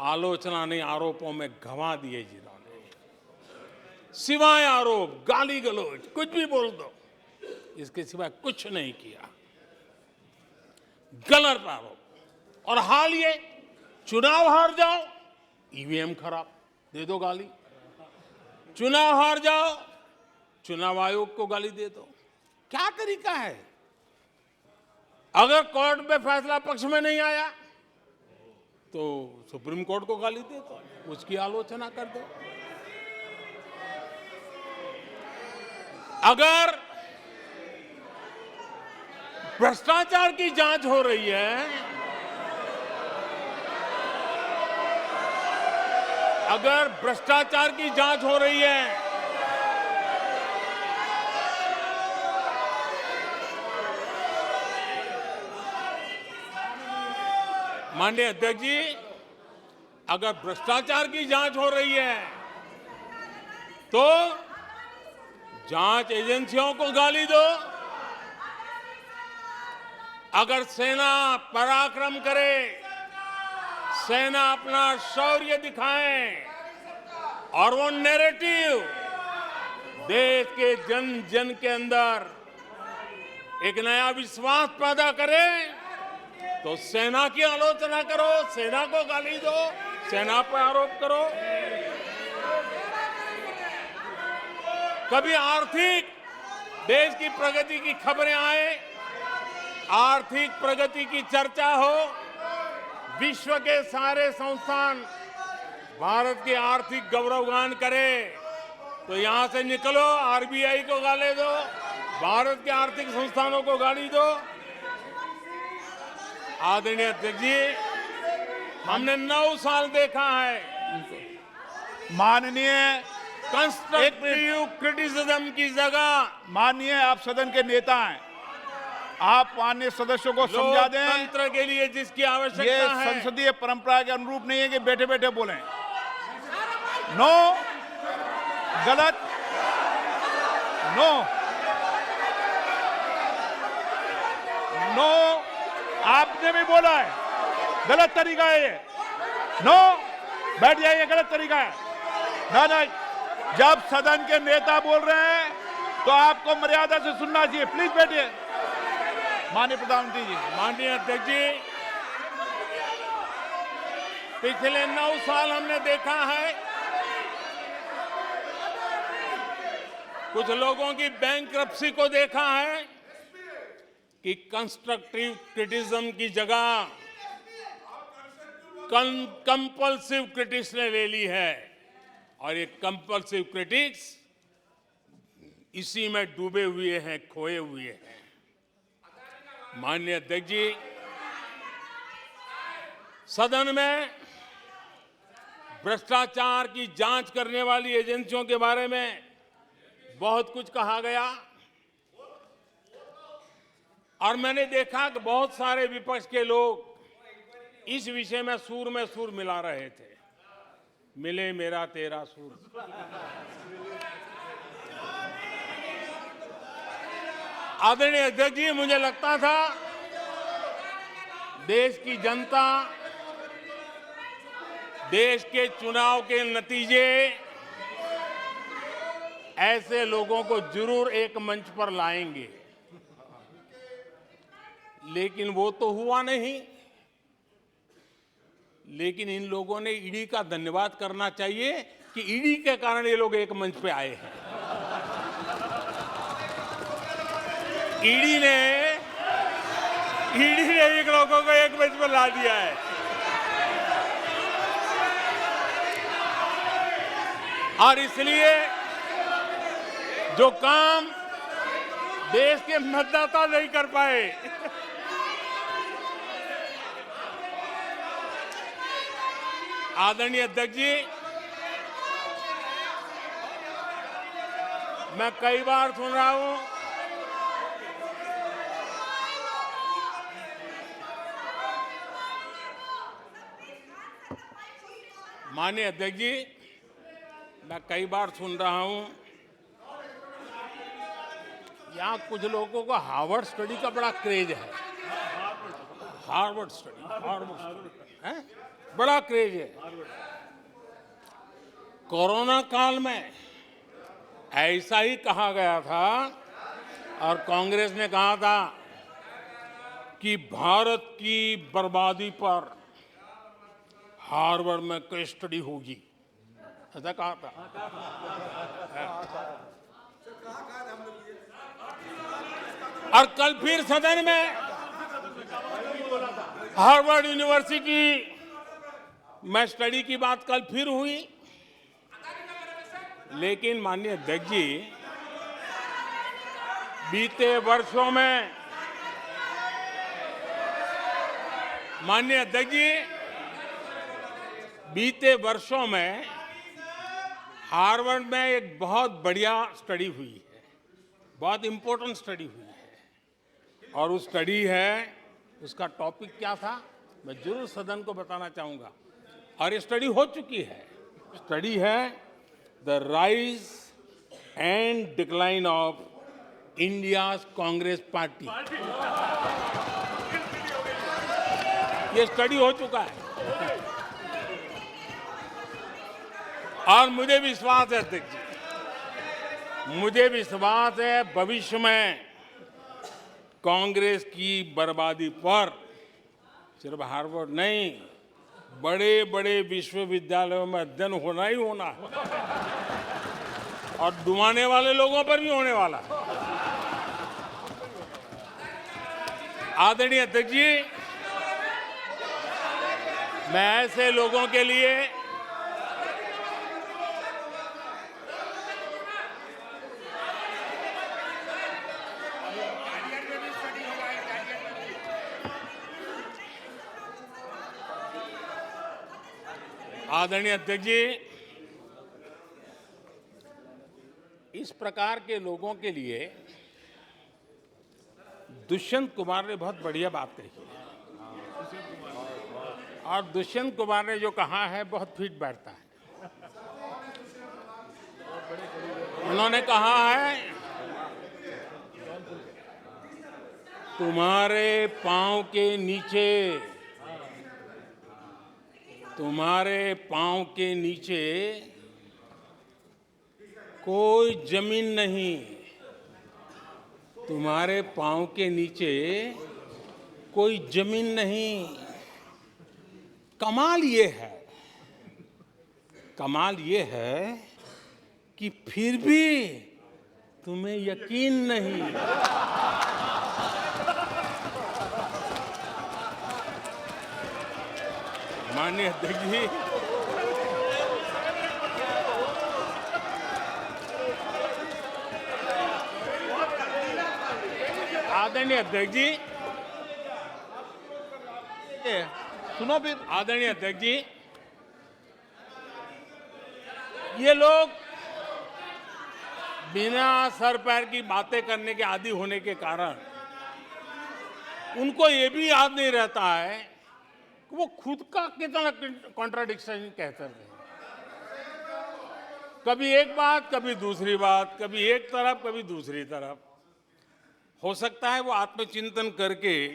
आलोचना नहीं, आरोपों में गंवा दिए जिन्होंने, सिवाय आरोप, गाली गलौज, कुछ भी बोल दो, इसके सिवाय कुछ नहीं किया। गलत आरोप। और हाल ये चुनाव हार जाओ, ईवीएम खराब, दे दो गाली। चुनाव हार जाओ, चुनाव आयोग को गाली दे दो। क्या तरीका है? अगर कोर्ट में फैसला पक्ष में नहीं आया तो सुप्रीम कोर्ट को गाली दे दो, उसकी आलोचना कर दो। अगर भ्रष्टाचार की जांच हो रही है, अगर भ्रष्टाचार की जांच हो रही है, माननीय अध्यक्ष जी, अगर भ्रष्टाचार की जांच हो रही है तो जांच एजेंसियों को गाली दो। अगर सेना पराक्रम करे, सेना अपना शौर्य दिखाए और वो नैरेटिव देश के जन जन के अंदर एक नया विश्वास पैदा करे, तो सेना की आलोचना करो, सेना को गाली दो, सेना पर आरोप करो। कभी आर्थिक देश की प्रगति की खबरें आए, आर्थिक प्रगति की चर्चा हो, विश्व के सारे संस्थान भारत के आर्थिक गौरवगान करे, तो यहां से निकलो, आरबीआई को गाली दो, भारत के आर्थिक संस्थानों को गाली दो। आदरणीय अध्यक्ष जी, हमने 9 साल देखा है, माननीय कंस्ट्रक्टिव क्रिटिसिज्म की जगह, माननीय आप सदन के नेता हैं, आप माननीय सदस्यों को समझा दें, लोकतंत्र के लिए जिसकी ये आवश्यकता है, संसदीय परंपरा के अनुरूप नहीं है कि बैठे बैठे बोलें। नो, गलत, नो, नो, आपने भी बोला है, गलत तरीका है ये। नो, बैठ जाइए, गलत तरीका है। ना ना, जब सदन के नेता बोल रहे हैं तो आपको मर्यादा से सुनना चाहिए। प्लीज बैठिए। माननीय प्रधानमंत्री जी। माननीय अध्यक्ष जी, पिछले 9 साल हमने देखा है कुछ लोगों की बैंक्रप्सी को देखा है कि कंस्ट्रक्टिव क्रिटिसिज्म की जगह कंपल्सिव क्रिटिक्स ने ले ली है, और ये कंपल्सिव क्रिटिक्स इसी में डूबे हुए हैं, खोए हुए हैं। माननीय अध्यक्ष जी, सदन में भ्रष्टाचार की जांच करने वाली एजेंसियों के बारे में बहुत कुछ कहा गया, और मैंने देखा कि बहुत सारे विपक्ष के लोग इस विषय में सुर मिला रहे थे। मिले मेरा तेरा सुर। आदरणीय अध्यक्ष जी, मुझे लगता था देश की जनता, देश के चुनाव के नतीजे ऐसे लोगों को जरूर एक मंच पर लाएंगे, लेकिन वो तो हुआ नहीं। लेकिन इन लोगों ने ईडी का धन्यवाद करना चाहिए कि ईडी के कारण ये लोग एक मंच पे आए हैं। ईडी ने एक लोगों को एक मंच पर ला दिया है। और इसलिए जो काम देश के मतदाता नहीं कर पाए, आदरणीय अध्यक्ष जी, मैं कई बार सुन रहा हूं माननीय अध्यक्ष जी, मैं कई बार सुन रहा हूं यहां कुछ लोगों को हार्वर्ड स्टडी का बड़ा क्रेज है। हार्वर्ड स्टडी है, बड़ा क्रेज है। कोरोना काल में ऐसा ही कहा गया था और कांग्रेस ने कहा था कि भारत की बर्बादी पर हार्वर्ड में केस स्टडी होगी, ऐसा कहा था। और कल फिर सदन में हार्वर्ड यूनिवर्सिटी में स्टडी की बात कल फिर हुई। लेकिन माननीय अध्यक्ष जी, बीते वर्षों में माननीय अध्यक्ष जी, बीते वर्षों में हार्वर्ड में एक बहुत बढ़िया स्टडी हुई है, बहुत इंपॉर्टेंट स्टडी हुई है। और उस स्टडी है, उसका टॉपिक क्या था मैं जरूर सदन को बताना चाहूंगा। और ये स्टडी हो चुकी है। स्टडी है the rise and decline of India's Congress party. ये स्टडी हो चुका है और मुझे विश्वास है अध्यक्ष जी, मुझे विश्वास है भविष्य में कांग्रेस की बर्बादी पर सिर्फ हार्वर्ड नहीं, बड़े बड़े विश्वविद्यालयों में अध्ययन होना ही होना है और डुबाने वाले लोगों पर भी होने वाला है। आदरणीय अध्यक्ष जी, मैं ऐसे लोगों के लिए आदरणीय अध्यक्ष जी, इस प्रकार के लोगों के लिए दुष्यंत कुमार ने बहुत बढ़िया बात कही है और दुष्यंत कुमार ने जो कहा है बहुत फिट बैठता है। उन्होंने कहा है, तुम्हारे पांव के नीचे, तुम्हारे पांव के नीचे कोई जमीन नहीं, तुम्हारे पांव के नीचे कोई जमीन नहीं। कमाल ये है, कमाल ये है कि फिर भी तुम्हें यकीन नहीं। माननीय अध्यक्ष जी, आदरणीय अध्यक्ष जी, सुनो फिर। आदरणीय अध्यक्ष जी, ये लोग बिना सर पैर की बातें करने के आदी होने के कारण उनको ये भी याद नहीं रहता है कि वो खुद का कितना कॉन्ट्राडिक्शन कहते रहे। कभी एक बात, कभी दूसरी बात, कभी एक तरफ, कभी दूसरी तरफ। हो सकता है वो आत्मचिंतन करके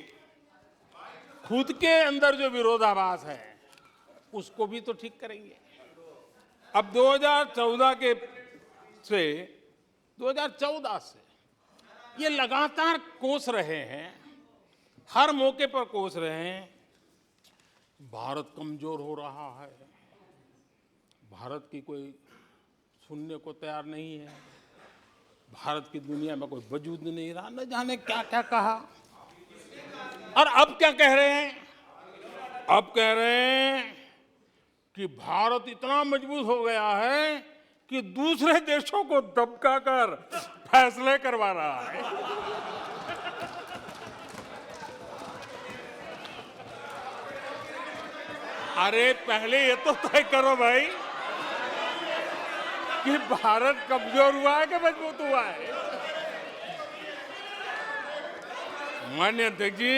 खुद के अंदर जो विरोधाभास है उसको भी तो ठीक करेंगे। अब 2014 से ये लगातार कोस रहे हैं, हर मौके पर कोस रहे हैं, भारत कमजोर हो रहा है, भारत की कोई सुनने को तैयार नहीं है, भारत की दुनिया में कोई वजूद नहीं रहा, न जाने क्या क्या कहा। और अब क्या कह रहे हैं? अब कह रहे हैं कि भारत इतना मजबूत हो गया है कि दूसरे देशों को दबका कर फैसले करवा रहा है। अरे पहले ये तो तय करो भाई कि भारत कमजोर हुआ है कि मजबूत हुआ है? माननीय अध्यक्ष जी,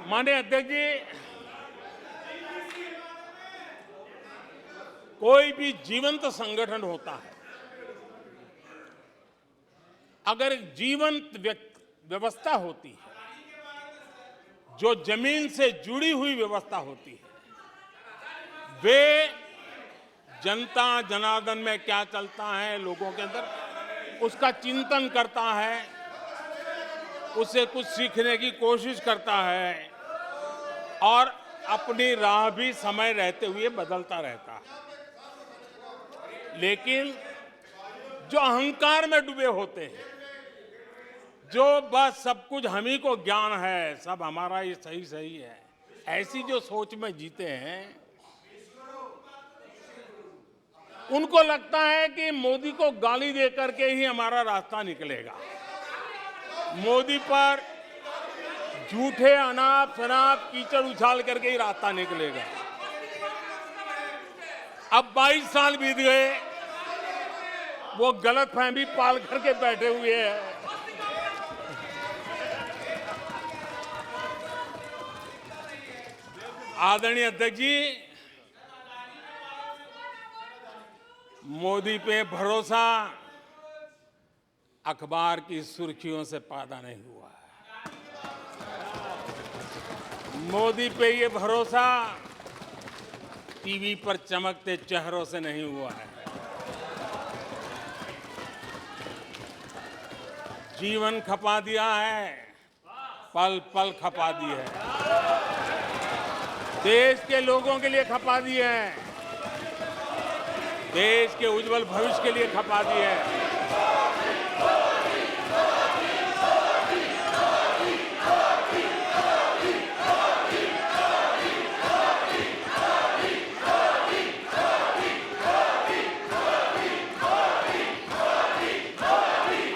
माननीय अध्यक्ष जी, कोई भी जीवंत संगठन होता है, अगर एक जीवंत व्यवस्था होती है, जो जमीन से जुड़ी हुई व्यवस्था होती है, वे जनता जनार्दन में क्या चलता है, लोगों के अंदर उसका चिंतन करता है, उससे कुछ सीखने की कोशिश करता है और अपनी राह भी समय रहते हुए बदलता रहता है। लेकिन जो अहंकार में डूबे होते हैं, जो बस सब कुछ हम ही को ज्ञान है, सब हमारा ये सही सही है, ऐसी जो सोच में जीते हैं, उनको लगता है कि मोदी को गाली दे करके ही हमारा रास्ता निकलेगा। मोदी पर झूठे अनाप शनाप कीचड़ उछाल करके ही रास्ता निकलेगा। अब 22 साल बीत गए, वो गलतफहमी पाल करके बैठे हुए हैं। आदरणीय अध्यक्ष जी, मोदी पे भरोसा अखबार की सुर्खियों से पैदा नहीं हुआ है। मोदी पे ये भरोसा टीवी पर चमकते चेहरों से नहीं हुआ है। जीवन खपा दिया है, पल पल खपा दी है, देश के लोगों के लिए खपा दी है, देश के उज्जवल भविष्य के लिए खपा दी है।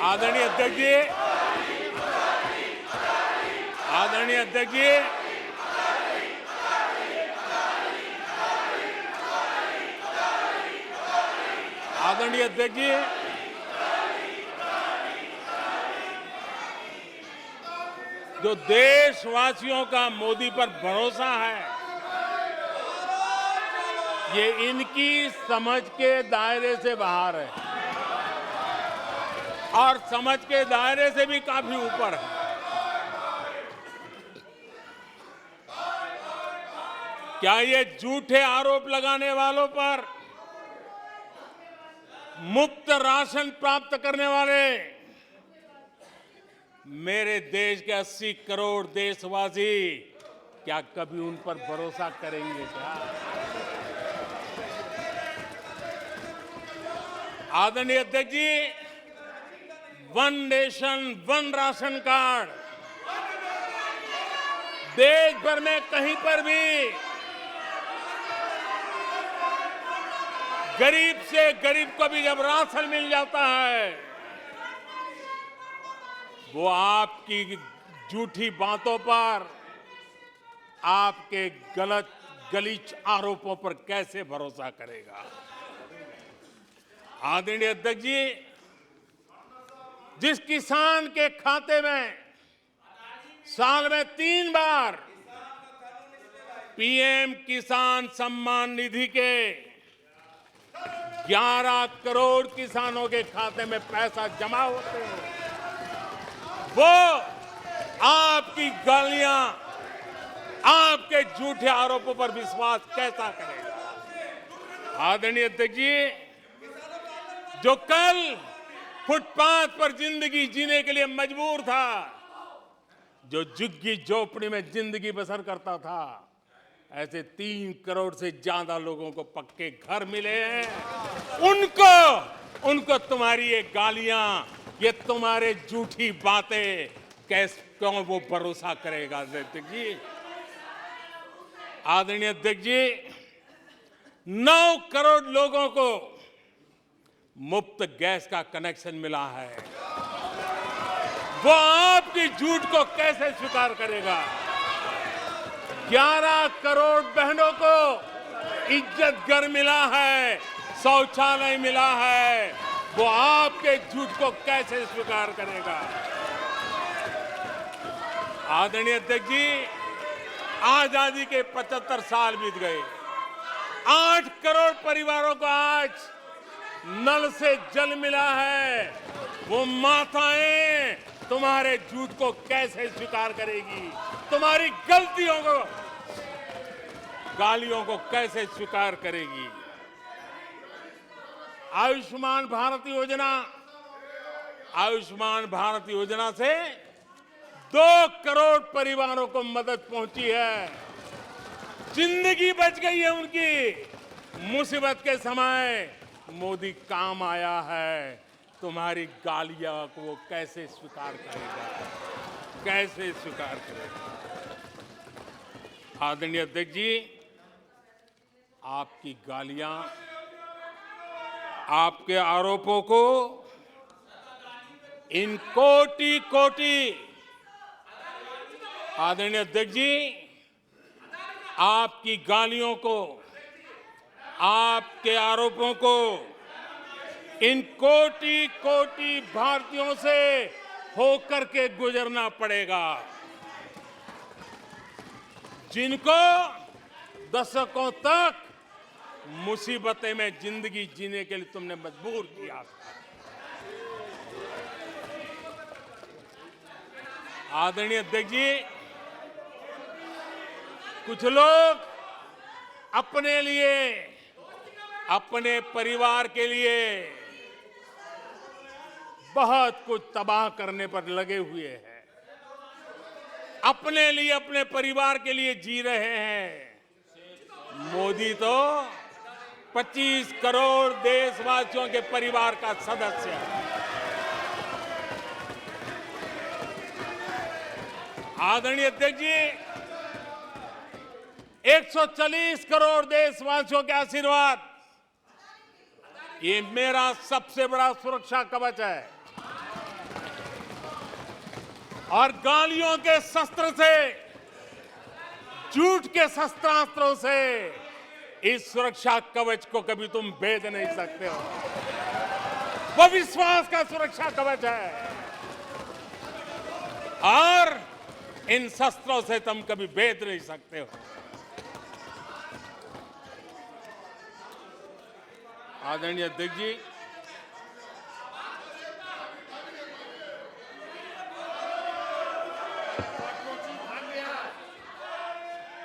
आदरणीय अध्यक्ष जी, आदरणीय अध्यक्ष जी, आदरणीय अध्यक्ष जी, जो देशवासियों का मोदी पर भरोसा है, ये इनकी समझ के दायरे से बाहर है और समझ के दायरे से भी काफी ऊपर है। क्या ये झूठे आरोप लगाने वालों पर मुफ्त राशन प्राप्त करने वाले मेरे देश के 80 करोड़ देशवासी क्या कभी उन पर भरोसा करेंगे क्या? आदरणीय अध्यक्ष जी, one nation one ration card देश भर में कहीं पर भी गरीब से गरीब को भी जब राशन मिल जाता है, वो आपकी झूठी बातों पर, आपके गलत गलीच आरोपों पर कैसे भरोसा करेगा? आदरणीय अध्यक्ष जी, जिस किसान के खाते में साल में 3 बार पीएम किसान सम्मान निधि के 11 करोड़ किसानों के खाते में पैसा जमा होते हैं, वो आपकी गालियां, आपके झूठे आरोपों पर विश्वास कैसा करेगा? आदरणीय अध्यक्ष जी, जो कल फुटपाथ पर जिंदगी जीने के लिए मजबूर था, जो झुग्गी झोपड़ी में जिंदगी बसर करता था, ऐसे 3 करोड़ से ज्यादा लोगों को पक्के घर मिले हैं। उनको तुम्हारी ये गालियां, ये तुम्हारे झूठी बातें क्यों वो भरोसा करेगा? अध्यक्ष जी, आदरणीय अध्यक्ष जी, 9 करोड़ लोगों को मुफ्त गैस का कनेक्शन मिला है, वो आपकी झूठ को कैसे स्वीकार करेगा? 11 करोड़ बहनों को इज्जत घर मिला है, शौचालय मिला है, वो आपके झूठ को कैसे स्वीकार करेगा? आदरणीय अध्यक्ष जी, आजादी के 75 साल बीत गए। 8 करोड़ परिवारों को आज नल से जल मिला है। वो माताएं तुम्हारे झूठ को कैसे स्वीकार करेगी? तुम्हारी गलतियों को, गालियों को कैसे स्वीकार करेगी? आयुष्मान भारत योजना, आयुष्मान भारत योजना से 2 करोड़ परिवारों को मदद पहुंची है। जिंदगी बच गई है उनकी। मुसीबत के समय मोदी काम आया है। तुम्हारी गालियां को वो कैसे स्वीकार करेगा? कैसे स्वीकार करेगा? आदरणीय अध्यक्ष जी, आपकी गालियां, आपके आरोपों को इन कोटि कोटि, आदरणीय अध्यक्ष जी, आपकी गालियों को, आपके आरोपों को इन कोटि कोटि भारतीयों से होकर के गुजरना पड़ेगा, जिनको दशकों तक मुसीबतें में जिंदगी जीने के लिए तुमने मजबूर किया था। आदरणीय अध्यक्ष जी, कुछ लोग अपने लिए, अपने परिवार के लिए बहुत कुछ तबाह करने पर लगे हुए हैं। अपने लिए, अपने परिवार के लिए जी रहे हैं। मोदी तो 25 करोड़ देशवासियों के परिवार का सदस्य है। आदरणीय अध्यक्ष जी, 140 करोड़ देशवासियों के आशीर्वाद, ये मेरा सबसे बड़ा सुरक्षा कवच है। और गालियों के शस्त्र से, झूठ के शस्त्रास्त्रों से इस सुरक्षा कवच को कभी तुम भेद नहीं सकते हो। वो विश्वास का सुरक्षा कवच है और इन शस्त्रों से तुम कभी भेद नहीं सकते हो। आदरणीय अध्यक्ष जी,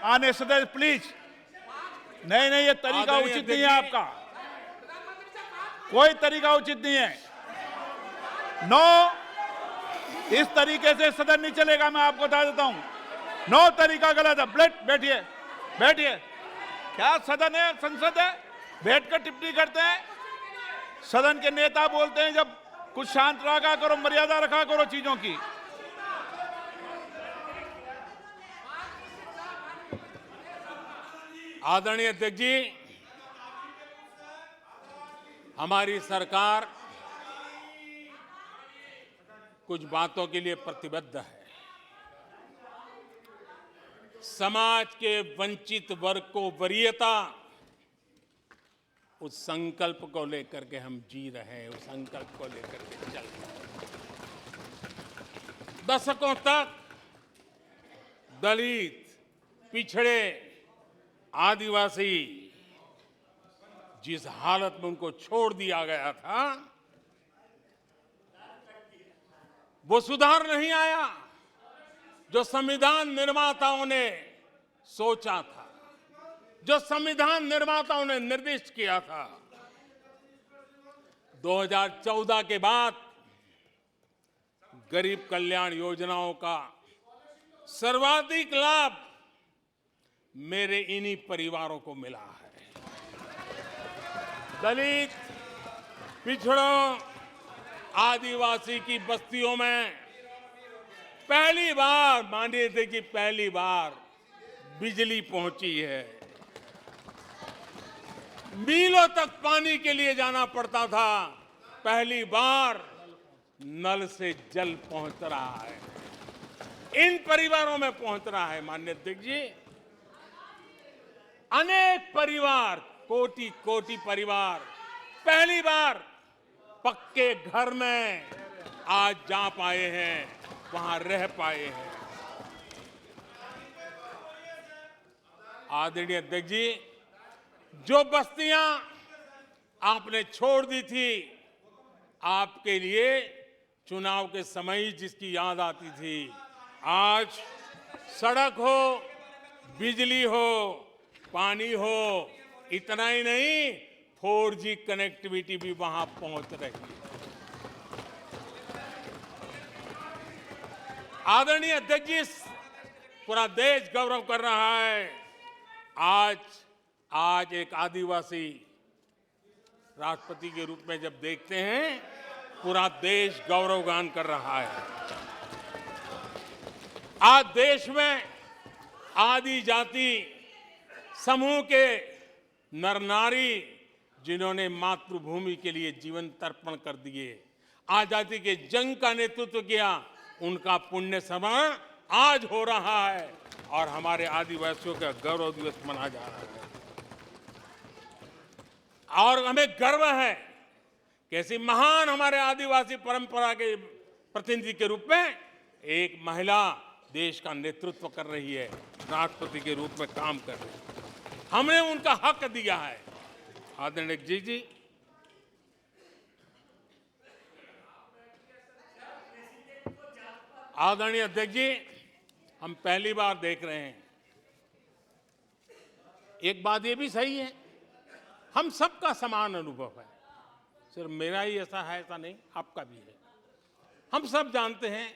आने सदस्य प्लीज। नहीं, ये तरीका उचित नहीं है आपका। कोई तरीका उचित नहीं है। नो, इस तरीके से सदन नहीं चलेगा। मैं आपको बता देता हूं, नो, तरीका गलत है। बैठिए, बैठिए। क्या सदन है? संसद है? बैठकर टिप्पणी करते हैं। सदन के नेता बोलते हैं जब कुछ शांत रखा करो, मर्यादा रखा करो चीजों की। आदरणीय अध्यक्ष जी, हमारी सरकार कुछ बातों के लिए प्रतिबद्ध है। समाज के वंचित वर्ग को वरीयता, उस संकल्प को लेकर के हम जी रहे हैं, उस संकल्प को लेकर के चल रहे हैं। दशकों तक दलित, पिछड़े, आदिवासी जिस हालत में उनको छोड़ दिया गया था, वो सुधार नहीं आया जो संविधान निर्माताओं ने सोचा था, जो संविधान निर्माताओं ने निर्दिष्ट किया था। 2014 के बाद गरीब कल्याण योजनाओं का सर्वाधिक लाभ मेरे इन्हीं परिवारों को मिला है। दलित, पिछड़ों, आदिवासी की बस्तियों में पहली बार, मानिए थे कि पहली बार बिजली पहुंची है। मीलों तक पानी के लिए जाना पड़ता था, पहली बार नल से जल पहुंच रहा है, इन परिवारों में पहुंच रहा है। माननीय अध्यक्ष जी, अनेक परिवार, कोटि कोटि परिवार पहली बार पक्के घर में आज जा पाए हैं, वहां रह पाए हैं। आदरणीय अध्यक्ष जी, जो बस्तियां आपने छोड़ दी थी, आपके लिए चुनाव के समय ही जिसकी याद आती थी, आज सड़क हो, बिजली हो, पानी हो, इतना ही नहीं 4G कनेक्टिविटी भी वहां पहुंच रही है। आदरणीय अध्यक्ष जी, पूरा देश गौरव कर रहा है। आज एक आदिवासी राष्ट्रपति के रूप में जब देखते हैं, पूरा देश गौरवगान कर रहा है। आज देश में आदि जाति समूह के नर नारी जिन्होंने मातृभूमि के लिए जीवन तर्पण कर दिए, आजादी के जंग का नेतृत्व किया, उनका पुण्य स्मरण आज हो रहा है और हमारे आदिवासियों का गौरव दिवस मनाया जा रहा है। और हमें गर्व है कि ऐसी महान हमारे आदिवासी परंपरा के प्रतिनिधि के रूप में एक महिला देश का नेतृत्व कर रही है, राष्ट्रपति के रूप में काम कर रही है। हमने उनका हक दिया है। आदरणीय जी, आदरणीय अध्यक्ष जी, हम पहली बार देख रहे हैं। एक बात ये भी सही है, हम सबका समान अनुभव है, सिर्फ मेरा ही ऐसा है ऐसा नहीं, आपका भी है। हम सब जानते हैं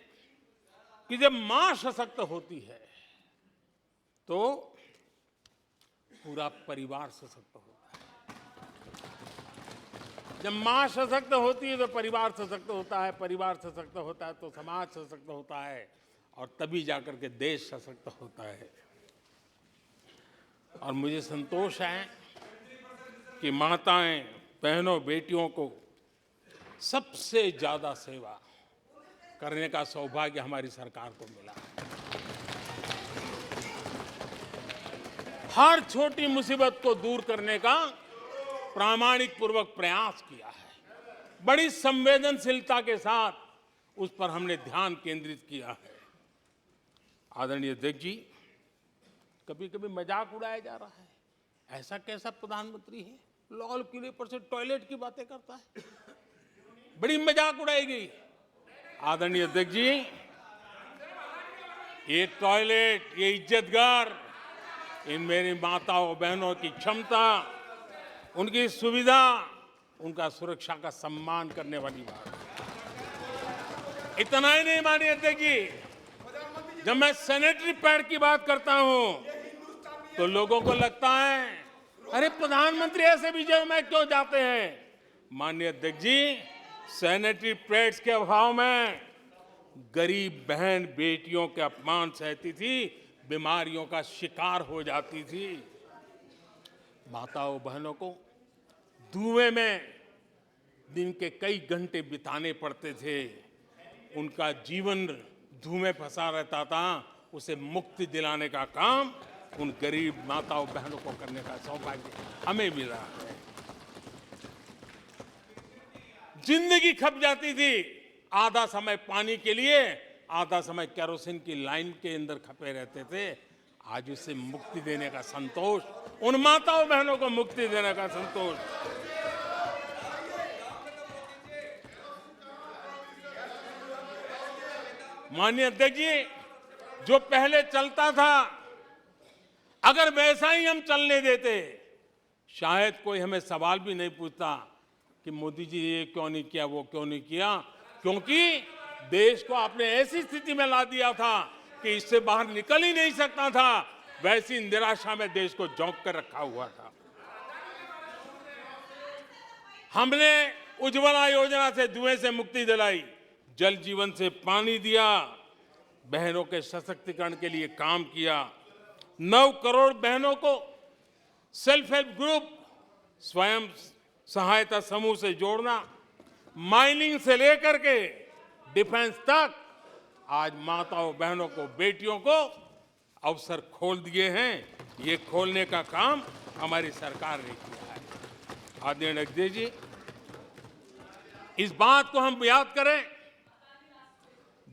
कि जब मां सशक्त होती है तो पूरा परिवार सशक्त होता है। जब मां सशक्त होती है तो परिवार सशक्त होता है, परिवार सशक्त होता है तो समाज सशक्त होता है, और तभी जाकर के देश सशक्त होता है। और मुझे संतोष है कि माताएं, बहनों, बेटियों को सबसे ज्यादा सेवा करने का सौभाग्य हमारी सरकार को मिला है। हर छोटी मुसीबत को दूर करने का प्रामाणिक पूर्वक प्रयास किया है। बड़ी संवेदनशीलता के साथ उस पर हमने ध्यान केंद्रित किया है। आदरणीय अध्यक्ष जी, कभी कभी मजाक उड़ाया जा रहा है, ऐसा कैसा प्रधानमंत्री है, लाल किले पर से टॉयलेट की बातें करता है, बड़ी मजाक उड़ाई गई। आदरणीय अध्यक्ष जी, ये टॉयलेट, ये इज्जतगार, इन मेरी माताओं बहनों की क्षमता, उनकी सुविधा, उनका सुरक्षा का सम्मान करने वाली बात। इतना ही नहीं मानिए अध्यक्ष जी, जब मैं सैनिटरी पैड की बात करता हूं तो लोगों को लगता है अरे प्रधानमंत्री ऐसे विजय में क्यों जाते हैं। माननीय अध्यक्ष जी, सैनिटरी पैड्स के अभाव में गरीब बहन बेटियों के अपमान सहती थी, बीमारियों का शिकार हो जाती थी। माताओं बहनों को धुएं में दिन के कई घंटे बिताने पड़ते थे, उनका जीवन धुएं फंसा रहता था, उसे मुक्ति दिलाने का काम उन गरीब माताओं बहनों को करने का सौभाग्य हमें मिला है। जिंदगी खप जाती थी, आधा समय पानी के लिए, आधा समय केरोसिन की लाइन के अंदर खपे रहते थे। आज उससे मुक्ति देने का संतोष, उन माताओं बहनों को मुक्ति देने का संतोष। माननीय अध्यक्ष जी, जो पहले चलता था, अगर वैसा ही हम चलने देते, शायद कोई हमें सवाल भी नहीं पूछता कि मोदी जी ये क्यों नहीं किया, वो क्यों नहीं किया, क्योंकि देश को आपने ऐसी स्थिति में ला दिया था कि इससे बाहर निकल ही नहीं सकता था। वैसी निराशा में देश को झोंक कर रखा हुआ था। हमने उज्ज्वला योजना से धुएं से मुक्ति दिलाई, जल जीवन से पानी दिया, बहनों के सशक्तिकरण के लिए काम किया। 9 करोड़ बहनों को सेल्फ हेल्प ग्रुप, स्वयं सहायता समूह से जोड़ना, माइनिंग से लेकर के डिफेंस तक, आज माताओं बहनों को, बेटियों को अवसर खोल दिए हैं। ये खोलने का काम हमारी सरकार ने किया है। आदरणीय अध्यक्ष जी, इस बात को हम याद करें,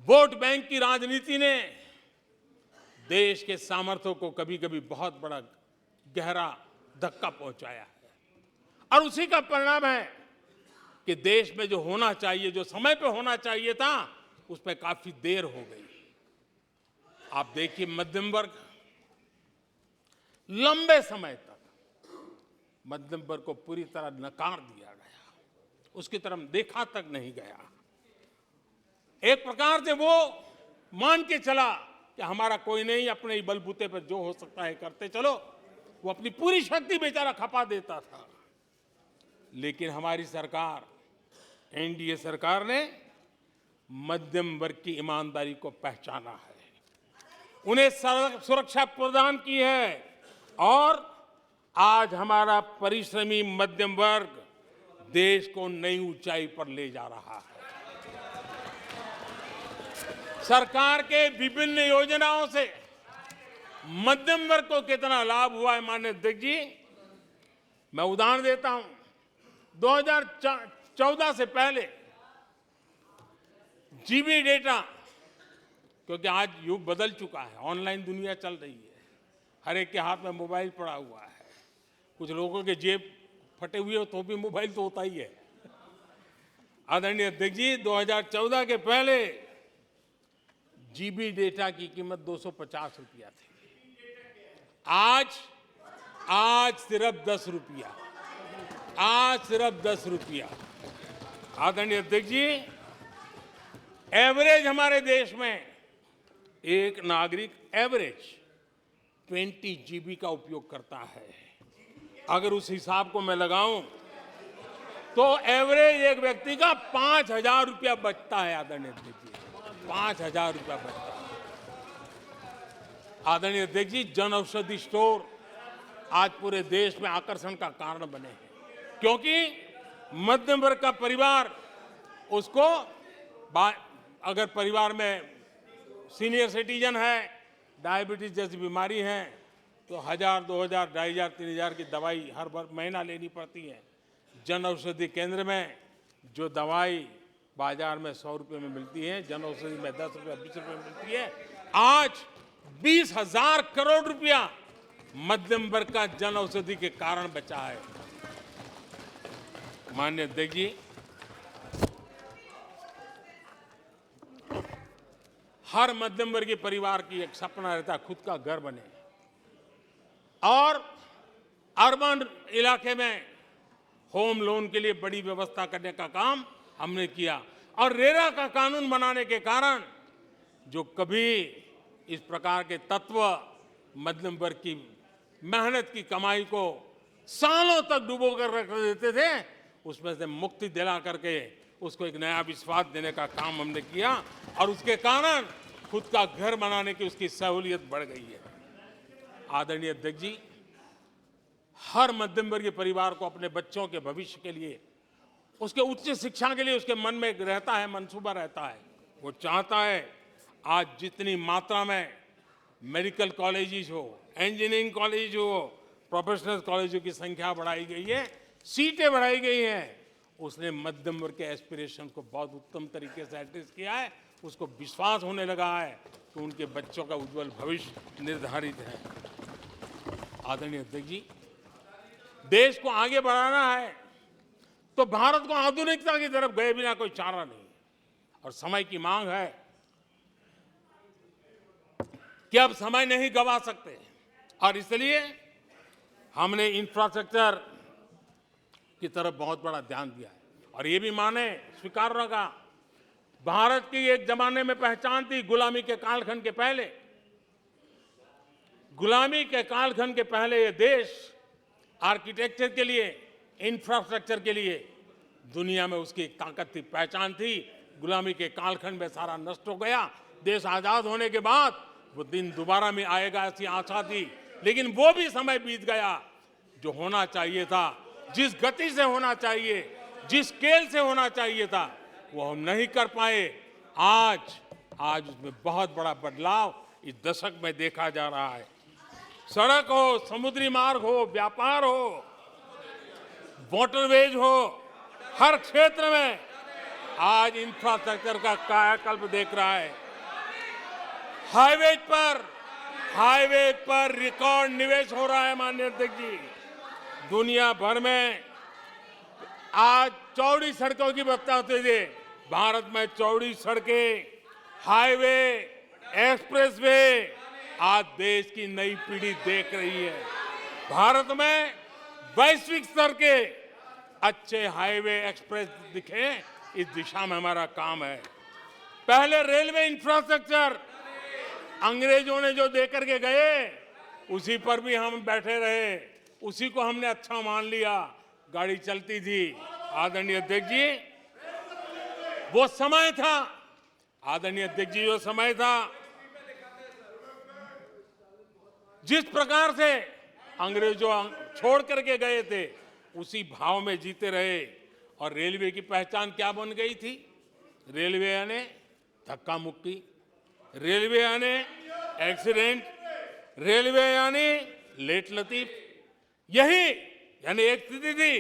वोट बैंक की राजनीति ने देश के सामर्थ्य को कभी कभी बहुत बड़ा गहरा धक्का पहुंचाया है, और उसी का परिणाम है कि देश में जो होना चाहिए, जो समय पे होना चाहिए था, उसमें काफी देर हो गई। आप देखिए, मध्यम वर्ग लंबे समय तक मध्यम वर्ग को पूरी तरह नकार दिया गया, उसकी तरफ देखा तक नहीं गया। एक प्रकार से वो मान के चला कि हमारा कोई नहीं, अपने ही बलबूते पर जो हो सकता है करते चलो। वो अपनी पूरी शक्ति बेचारा खपा देता था। लेकिन हमारी सरकार, एनडीए सरकार ने मध्यम वर्ग की ईमानदारी को पहचाना है, उन्हें सुरक्षा प्रदान की है, और आज हमारा परिश्रमी मध्यम वर्ग देश को नई ऊंचाई पर ले जा रहा है। सरकार के विभिन्न योजनाओं से मध्यम वर्ग को कितना लाभ हुआ है, माननीय अध्यक्ष जी, मैं उदाहरण देता हूं। 2014 से पहले जीबी डेटा, क्योंकि आज युग बदल चुका है, ऑनलाइन दुनिया चल रही है, हर एक के हाथ में मोबाइल पड़ा हुआ है, कुछ लोगों के जेब फटे हुए हो तो भी मोबाइल तो होता ही है। आदरणीय अध्यक्ष जी, 2014 के पहले जीबी डेटा की कीमत 250 रुपया थी, आज सिर्फ 10 रुपया, आज सिर्फ 10 रुपया। आदरणीय अध्यक्ष जी, एवरेज हमारे देश में एक नागरिक एवरेज 20 जीबी का उपयोग करता है। अगर उस हिसाब को मैं लगाऊं तो एवरेज एक व्यक्ति का 5,000 रुपया बचता है। आदरणीय अध्यक्ष जी, 5,000 रुपया बचता है। आदरणीय अध्यक्ष जी, जन औषधि स्टोर आज पूरे देश में आकर्षण का कारण बने हैं, क्योंकि मध्यम वर्ग का परिवार, उसको अगर परिवार में सीनियर सिटीजन है, डायबिटीज जैसी बीमारी है, तो 1,000, 2,000, 2,500, 3,000 की दवाई हर महीना लेनी पड़ती है। जन औषधि केंद्र में जो दवाई बाजार में 100 रुपये में मिलती है, जन औषधि में 10 रुपये, 20 रुपये में मिलती है। आज 20,000 करोड़ रुपया मध्यम वर्ग का जन औषधि के कारण बचा है। माननीय अध्यक्ष जी, हर मध्यम वर्गीय परिवार की एक सपना रहता है खुद का घर बने, और अर्बन इलाके में होम लोन के लिए बड़ी व्यवस्था करने का काम हमने किया, और रेरा का कानून बनाने के कारण जो कभी इस प्रकार के तत्व मध्यम वर्ग की मेहनत की कमाई को सालों तक डुबो कर रख देते थे, उसमें से मुक्ति दिला करके उसको एक नया विश्वास देने का काम हमने किया, और उसके कारण खुद का घर बनाने की उसकी सहूलियत बढ़ गई है। आदरणीय अध्यक्ष जी, हर मध्यम वर्गीय परिवार को अपने बच्चों के भविष्य के लिए, उसके उच्च शिक्षा के लिए उसके मन में रहता है, मंसूबा रहता है। वो चाहता है आज जितनी मात्रा में मेडिकल कॉलेजेस हो, इंजीनियरिंग कॉलेज हो, प्रोफेशनल कॉलेजों की संख्या बढ़ाई गई है, सीटें बढ़ाई गई हैं, उसने मध्यम वर्ग के एस्पिरेशन को बहुत उत्तम तरीके से एड्रेस किया है। उसको विश्वास होने लगा है कि उनके बच्चों का उज्जवल भविष्य निर्धारित है। आदरणीय अध्यक्ष जी, देश को आगे बढ़ाना है तो भारत को आधुनिकता की तरफ गए बिना कोई चारा नहीं, और समय की मांग है कि अब समय नहीं गंवा सकते, और इसलिए हमने इंफ्रास्ट्रक्चर की तरफ बहुत बड़ा ध्यान दिया है। और ये भी माने स्वीकार रखा, भारत की एक जमाने में पहचान थी गुलामी के कालखंड के पहले, गुलामी के कालखंड के पहले ये देश आर्किटेक्चर के लिए, इंफ्रास्ट्रक्चर के लिए दुनिया में उसकी एक ताकत थी, पहचान थी। गुलामी के कालखंड में सारा नष्ट हो गया। देश आजाद होने के बाद वो दिन दोबारा में आएगा ऐसी आशा थी, लेकिन वो भी समय बीत गया। जो होना चाहिए था, जिस गति से होना चाहिए, जिस स्केल से होना चाहिए था, वो हम नहीं कर पाए। आज उसमें बहुत बड़ा बदलाव इस दशक में देखा जा रहा है। सड़क हो, समुद्री मार्ग हो, व्यापार हो, वाटरवेज हो, हर क्षेत्र में आज इंफ्रास्ट्रक्चर का कायाकल्प देख रहा है। हाईवे पर रिकॉर्ड निवेश हो रहा है माननीय अध्यक्ष जी। दुनिया भर में आज चौड़ी सड़कों की बात होती है, भारत में चौड़ी सड़कें, हाईवे, एक्सप्रेसवे आज देश की नई पीढ़ी देख रही है। भारत में वैश्विक स्तर के अच्छे हाईवे, एक्सप्रेस दिखे, इस दिशा में हमारा काम है। पहले रेलवे इंफ्रास्ट्रक्चर अंग्रेजों ने जो देकर के गए, उसी पर भी हम बैठे रहे, उसी को हमने अच्छा मान लिया, गाड़ी चलती थी। आदरणीय अध्यक्ष जी, वो समय था, आदरणीय अध्यक्ष जी, वो समय था जिस प्रकार से अंग्रेज जो छोड़ करके गए थे, उसी भाव में जीते रहे। और रेलवे की पहचान क्या बन गई थी? रेलवे यानी धक्का मुक्की, रेलवे यानी एक्सीडेंट, रेलवे यानी लेट लतीफ। यही यानी एक स्थिति थी,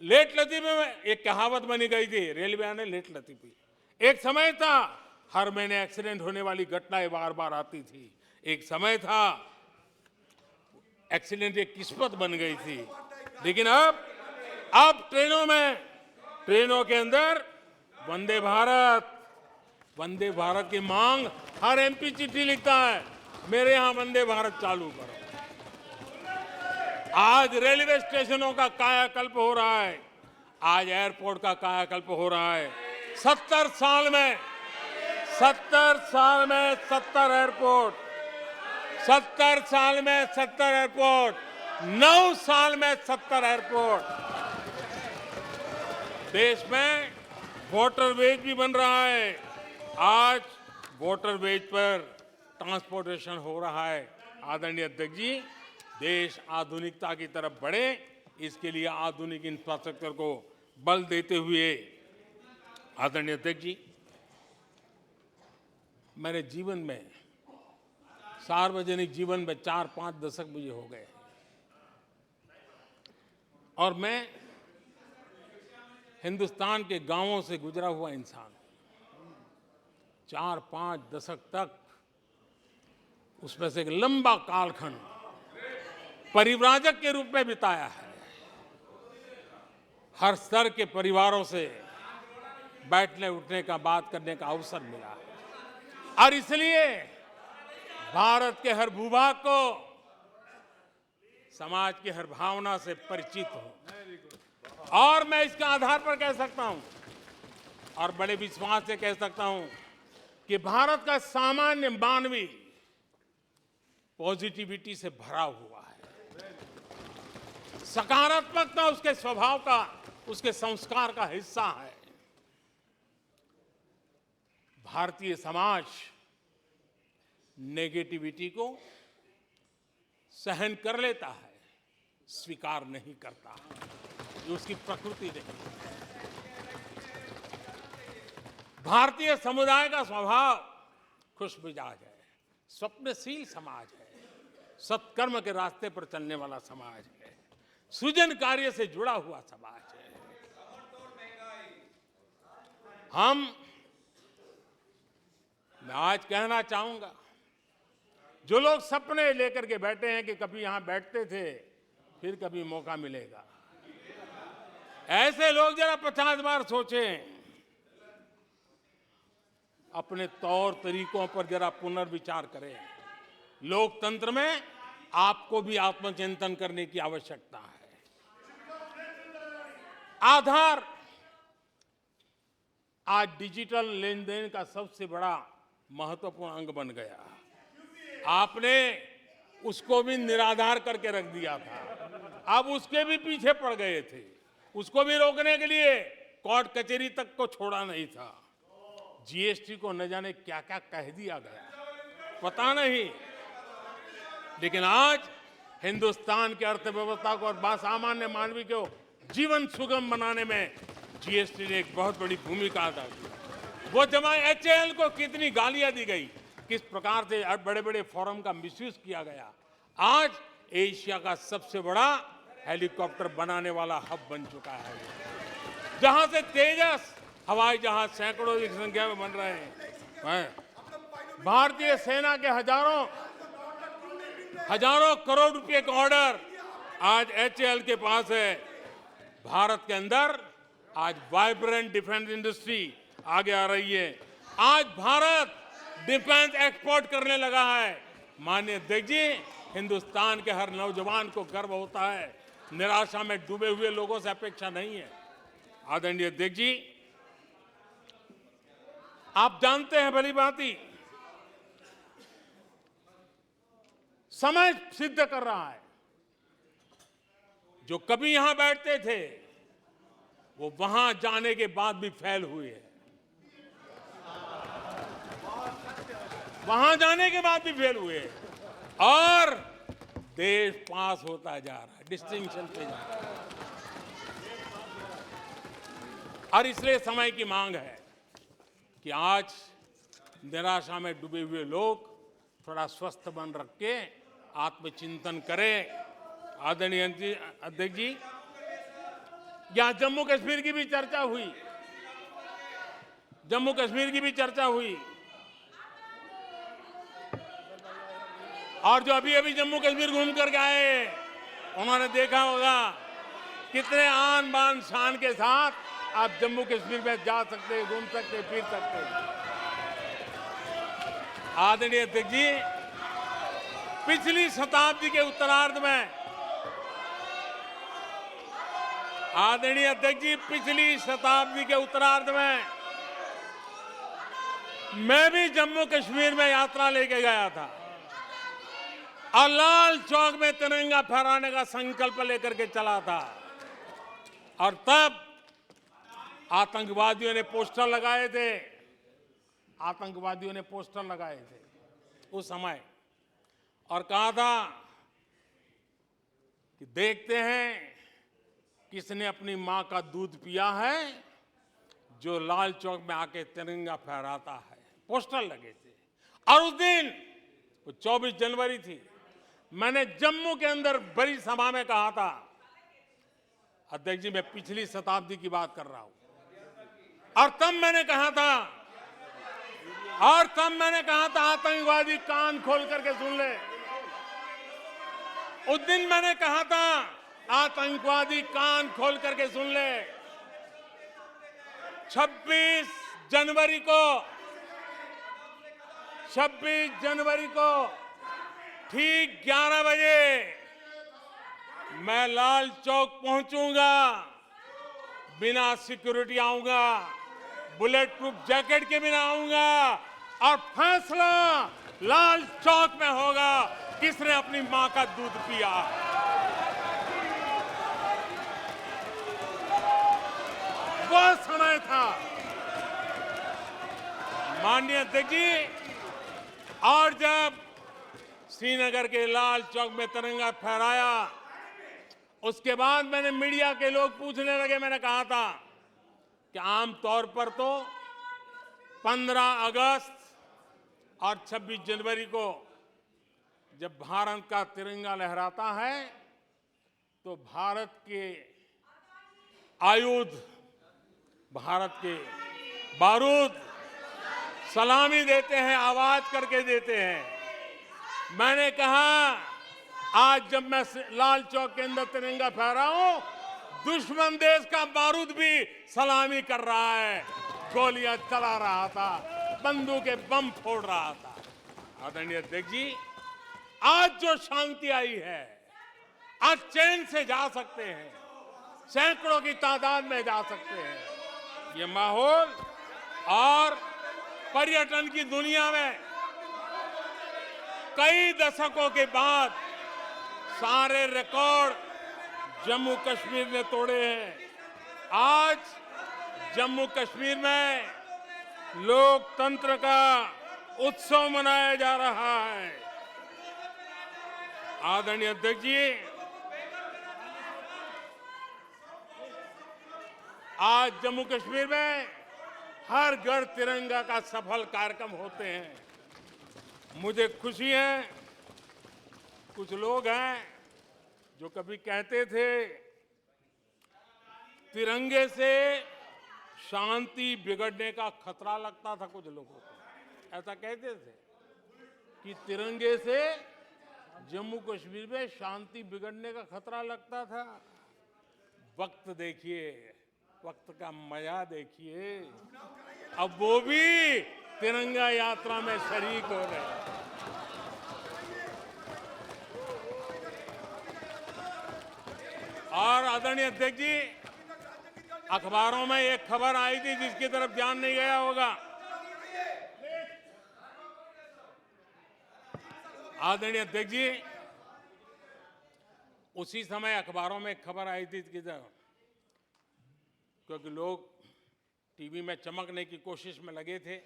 लेट लतीफ में एक कहावत बनी गई थी, रेलवे यानी लेट लतीफी। एक समय था हर महीने एक्सीडेंट होने वाली घटनाएं बार बार आती थी। एक समय था एक्सीडेंट एक किस्मत बन गई थी। लेकिन अब ट्रेनों के अंदर वंदे भारत की मांग, हर एमपी चिट्ठी लिखता है, मेरे यहां वंदे भारत चालू करो। आज रेलवे स्टेशनों का कायाकल्प हो रहा है, आज एयरपोर्ट का कायाकल्प हो रहा है। 70 साल में 70 एयरपोर्ट, 70 साल में 70 एयरपोर्ट, 9 साल में 70 एयरपोर्ट। देश में वाटरवेज भी बन रहा है। आज वाटरवेज पर ट्रांसपोर्टेशन हो रहा है। आदरणीय अध्यक्ष जी, देश आधुनिकता की तरफ बढ़े, इसके लिए आधुनिक इंफ्रास्ट्रक्चर को बल देते हुए, आदरणीय अध्यक्ष जी, मेरे जीवन में, सार्वजनिक जीवन में 4-5 दशक मुझे हो गए और मैं हिंदुस्तान के गांवों से गुजरा हुआ इंसान, 4-5 दशक तक उसमें से एक लंबा कालखंड परिव्राजक के रूप में बिताया है। हर स्तर के परिवारों से बैठने उठने का, बात करने का अवसर मिला है और इसलिए भारत के हर भूभाग को, समाज की हर भावना से परिचित हूं। और मैं इसके आधार पर कह सकता हूं और बड़े विश्वास से कह सकता हूं कि भारत का सामान्य मानवी पॉजिटिविटी से भरा हुआ है। सकारात्मकता उसके स्वभाव का, उसके संस्कार का हिस्सा है। भारतीय समाज नेगेटिविटी को सहन कर लेता है, स्वीकार नहीं करता। ये उसकी प्रकृति नहीं। भारतीय समुदाय का स्वभाव खुशमिजाज है, स्वप्नशील समाज है, सत्कर्म के रास्ते पर चलने वाला समाज है, सृजन कार्य से जुड़ा हुआ समाज है। मैं आज कहना चाहूंगा, जो लोग सपने लेकर के बैठे हैं कि कभी यहां बैठते थे, फिर कभी मौका मिलेगा, ऐसे लोग जरा 50 बार सोचें, अपने तौर तरीकों पर जरा पुनर्विचार करें। लोकतंत्र में आपको भी आत्मचिंतन करने की आवश्यकता है। आधार आज डिजिटल लेन देन का सबसे बड़ा महत्वपूर्ण अंग बन गया। आपने उसको भी निराधार करके रख दिया था, अब उसके भी पीछे पड़ गए थे। उसको भी रोकने के लिए कोर्ट कचहरी तक को छोड़ा नहीं था। जीएसटी को न जाने क्या क्या कह दिया गया, पता नहीं। लेकिन आज हिंदुस्तान की अर्थव्यवस्था को और सामान्य मानवी को जीवन सुगम बनाने में जीएसटी ने एक बहुत बड़ी भूमिका अदा की। वो जमा HAL को कितनी गालियां दी गई, किस प्रकार से बड़े बड़े फोरम का मिसयूज किया गया, आज एशिया का सबसे बड़ा हेलीकॉप्टर बनाने वाला हब बन चुका है, जहां से तेजस हवाई जहाज सैकड़ों की संख्या में बन रहे हैं। भारतीय सेना के हजारों करोड़ रुपए का ऑर्डर आज HAL के पास है। भारत के अंदर आज वाइब्रेंट डिफेंस इंडस्ट्री आगे आ रही है। आज भारत डिफेंस एक्सपोर्ट करने लगा है। माननीय अध्यक्ष जी, हिंदुस्तान के हर नौजवान को गर्व होता है, निराशा में डूबे हुए लोगों से अपेक्षा नहीं है। आदरणीय अध्यक्ष जी, आप जानते हैं भली भांति, समय सिद्ध कर रहा है, जो कभी यहां बैठते थे वो वहां जाने के बाद भी फेल हुए हैं, वहां जाने के बाद भी फेल हुए हैं, और देश पास होता जा रहा है, डिस्टिंक्शन पे जा रहा है। और इसलिए समय की मांग है कि आज निराशा में डूबे हुए लोग थोड़ा स्वस्थ मन रख के आत्मचिंतन करें। आदरणीय अध्यक्ष जी, यहां जम्मू कश्मीर की भी चर्चा हुई, जम्मू कश्मीर की भी चर्चा हुई, और जो अभी अभी जम्मू कश्मीर घूम कर गए उन्होंने देखा होगा कितने आन बान शान के साथ आप जम्मू कश्मीर में जा सकते, घूम सकते, फिर सकते। आदरणीय अध्यक्ष जी, पिछली शताब्दी के उत्तरार्ध में, आदरणीय अध्यक्ष जी, पिछली शताब्दी के उत्तरार्ध में मैं भी जम्मू कश्मीर में यात्रा लेके गया था और लाल चौक में तिरंगा फहराने का संकल्प लेकर के चला था। और तब आतंकवादियों ने पोस्टर लगाए थे, आतंकवादियों ने पोस्टर लगाए थे उस समय, और कहा था कि देखते हैं किसने अपनी मां का दूध पिया है जो लाल चौक में आके तिरंगा फहराता है। पोस्टर लगे थे। और उस दिन वो 24 जनवरी थी, मैंने जम्मू के अंदर बड़ी सभा में कहा था, अध्यक्ष जी मैं पिछली शताब्दी की बात कर रहा हूं, और तब मैंने कहा था आतंकवादी कान खोल करके सुन ले। उस दिन मैंने कहा था आतंकवादी कान खोल करके सुन ले। 26 जनवरी को ठीक 11 बजे मैं लाल चौक पहुंचूंगा, बिना सिक्योरिटी आऊंगा, बुलेट प्रूफ जैकेट के बिना आऊंगा, और फैसला लाल चौक में होगा किसने अपनी मां का दूध पिया। वो समय था माननीय अध्यक्ष जी। और जब श्रीनगर के लाल चौक में तिरंगा फहराया, उसके बाद मैंने मीडिया के लोग पूछने लगे, मैंने कहा था कि आमतौर पर तो 15 अगस्त और 26 जनवरी को जब भारत का तिरंगा लहराता है तो भारत के आयुध, भारत के बारूद सलामी देते हैं, आवाज करके देते हैं। मैंने कहा आज जब मैं लाल चौक के अंदर तिरंगा फहरा हूं, दुश्मन देश का बारूद भी सलामी कर रहा है, गोलियां चला रहा था, बंदूकें बम फोड़ रहा था। आदरणीय अध्यक्ष जी, आज जो शांति आई है, आज चैन से जा सकते हैं, सैकड़ों की तादाद में जा सकते हैं। ये माहौल और पर्यटन की दुनिया में कई दशकों के बाद सारे रिकॉर्ड जम्मू कश्मीर ने तोड़े हैं। आज जम्मू कश्मीर में लोकतंत्र का उत्सव मनाया जा रहा है। आदरणीय अध्यक्ष जी, आज जम्मू कश्मीर में हर घर तिरंगा का सफल कार्यक्रम होते हैं। मुझे खुशी है कुछ लोग हैं जो कभी कहते थे तिरंगे से शांति बिगड़ने का खतरा लगता था, कुछ लोगों को ऐसा कहते थे कि तिरंगे से जम्मू कश्मीर में शांति बिगड़ने का खतरा लगता था। वक्त देखिए, वक्त का मजा देखिए, अब वो भी तिरंगा यात्रा में शरीक हो रहे हैं। और आदरणीय अध्यक्ष जी, अखबारों में एक खबर आई थी जिसकी तरफ ध्यान नहीं गया होगा। आदरणीय अध्यक्ष जी, उसी समय अखबारों में एक खबर आई थी कि क्योंकि लोग टीवी में चमकने की कोशिश में लगे थे,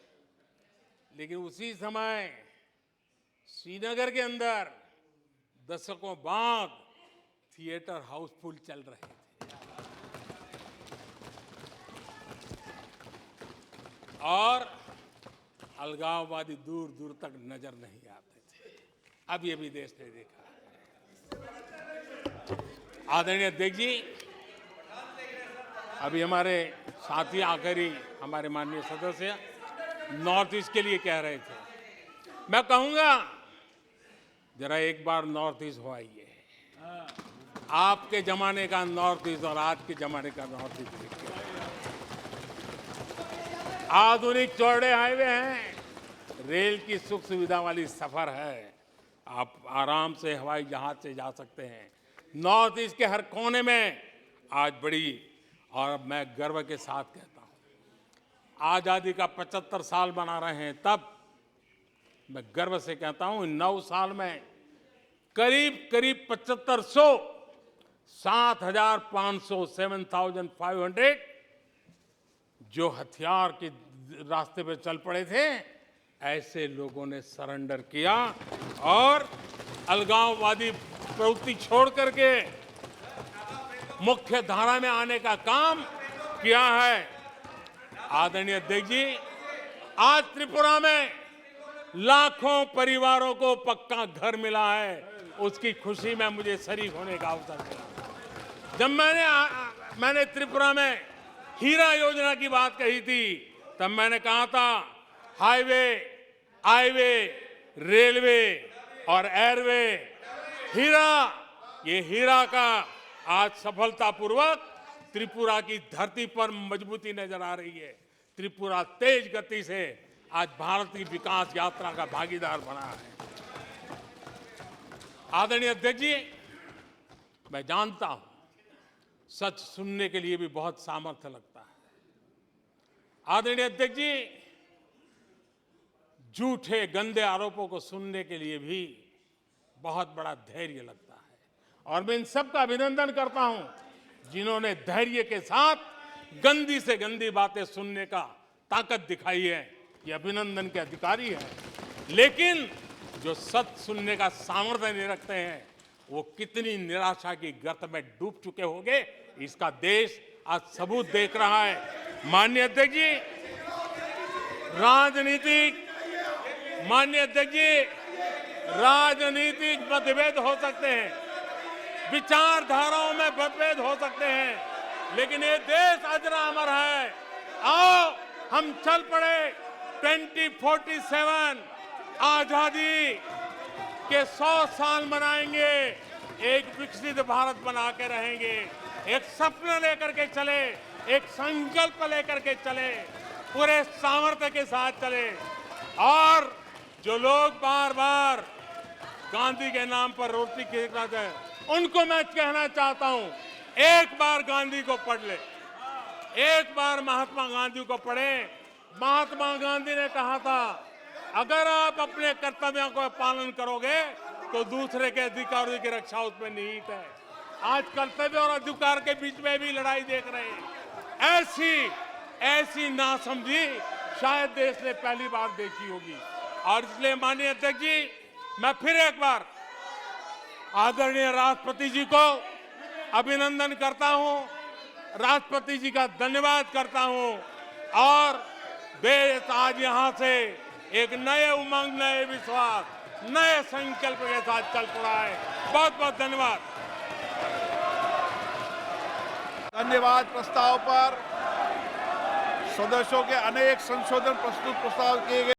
लेकिन उसी समय श्रीनगर के अंदर दशकों बाद थिएटर हाउसफुल चल रहे थे और अलगाववादी दूर दूर तक नजर नहीं आते थे। अब ये भी देश ने देखा है। आदरणीय अध्यक्ष जी, अभी हमारे साथी आखिरी हमारे माननीय सदस्य नॉर्थ ईस्ट के लिए कह रहे थे। मैं कहूंगा जरा एक बार नॉर्थ ईस्ट हो आइए। आपके जमाने का नॉर्थ ईस्ट और आज के जमाने का नॉर्थ ईस्ट देखिए। आधुनिक चौड़े हाईवे हैं, रेल की सुख सुविधा वाली सफर है, आप आराम से हवाई जहाज से जा सकते हैं। नॉर्थ ईस्ट के हर कोने में आज बड़ी, और मैं गर्व के साथ कहता हूं, आजादी का 75 साल मना रहे हैं, तब मैं गर्व से कहता हूं 9 साल में करीब करीब 7500 7,500 7,500 जो हथियार के रास्ते पे चल पड़े थे, ऐसे लोगों ने सरेंडर किया और अलगाववादी प्रवृत्ति छोड़ करके मुख्य धारा में आने का काम किया है। आदरणीय अध्यक्ष जी, आज त्रिपुरा में लाखों परिवारों को पक्का घर मिला है, उसकी खुशी में मुझे शरीक होने का अवसर मिला। जब मैंने त्रिपुरा में हीरा योजना की बात कही थी, तब मैंने कहा था हाईवे, आईवे, रेलवे और एयरवे, ये हीरा का आज सफलतापूर्वक त्रिपुरा की धरती पर मजबूती नजर आ रही है। त्रिपुरा तेज गति से आज भारत की विकास यात्रा का भागीदार बना है। आदरणीय अध्यक्ष जी, मैं जानता हूं सच सुनने के लिए भी बहुत सामर्थ्य लगता है। आदरणीय अध्यक्ष जी, झूठे गंदे आरोपों को सुनने के लिए भी बहुत बड़ा धैर्य लगता है, और मैं इन सबका अभिनंदन करता हूं जिन्होंने धैर्य के साथ गंदी से गंदी बातें सुनने का ताकत दिखाई है। ये अभिनंदन के अधिकारी है। लेकिन जो सच सुनने का सामर्थ्य नहीं रखते हैं, वो कितनी निराशा की गर्त में डूब चुके होंगे, इसका देश आज सबूत देख रहा है। माननीय अध्यक्ष जी, राजनीतिक मतभेद हो सकते हैं, विचारधाराओं में मतभेद हो सकते हैं, लेकिन ये देश अजरा अमर है। आओ हम चल पड़े 2047 आजादी के 100 साल मनाएंगे, एक विकसित भारत बना के रहेंगे, एक सपना लेकर के चले, एक संकल्प लेकर के चले, पूरे सामर्थ्य के साथ चले। और जो लोग बार बार गांधी के नाम पर रोटी खिलाते हैं, उनको मैं कहना चाहता हूं, एक बार गांधी को पढ़ ले, एक बार महात्मा गांधी को पढ़े। महात्मा गांधी ने कहा था, अगर आप अपने कर्तव्यों को पालन करोगे तो दूसरे के अधिकारों की रक्षा उसमें निहित है। आज कर्तव्य और अधिकार के बीच में भी लड़ाई देख रहे हैं। ऐसी नासमझी शायद देश ने पहली बार देखी होगी। और इसलिए माननीय अध्यक्ष जी, मैं फिर एक बार आदरणीय राष्ट्रपति जी को अभिनंदन करता हूं, राष्ट्रपति जी का धन्यवाद करता हूं, और देश आज यहां से एक नए उमंग, नए विश्वास, नए संकल्प के साथ चल पड़ा है। बहुत बहुत धन्यवाद। धन्यवाद। प्रस्ताव पर सदस्यों के अनेक संशोधन प्रस्तुत प्रस्ताव किए गए।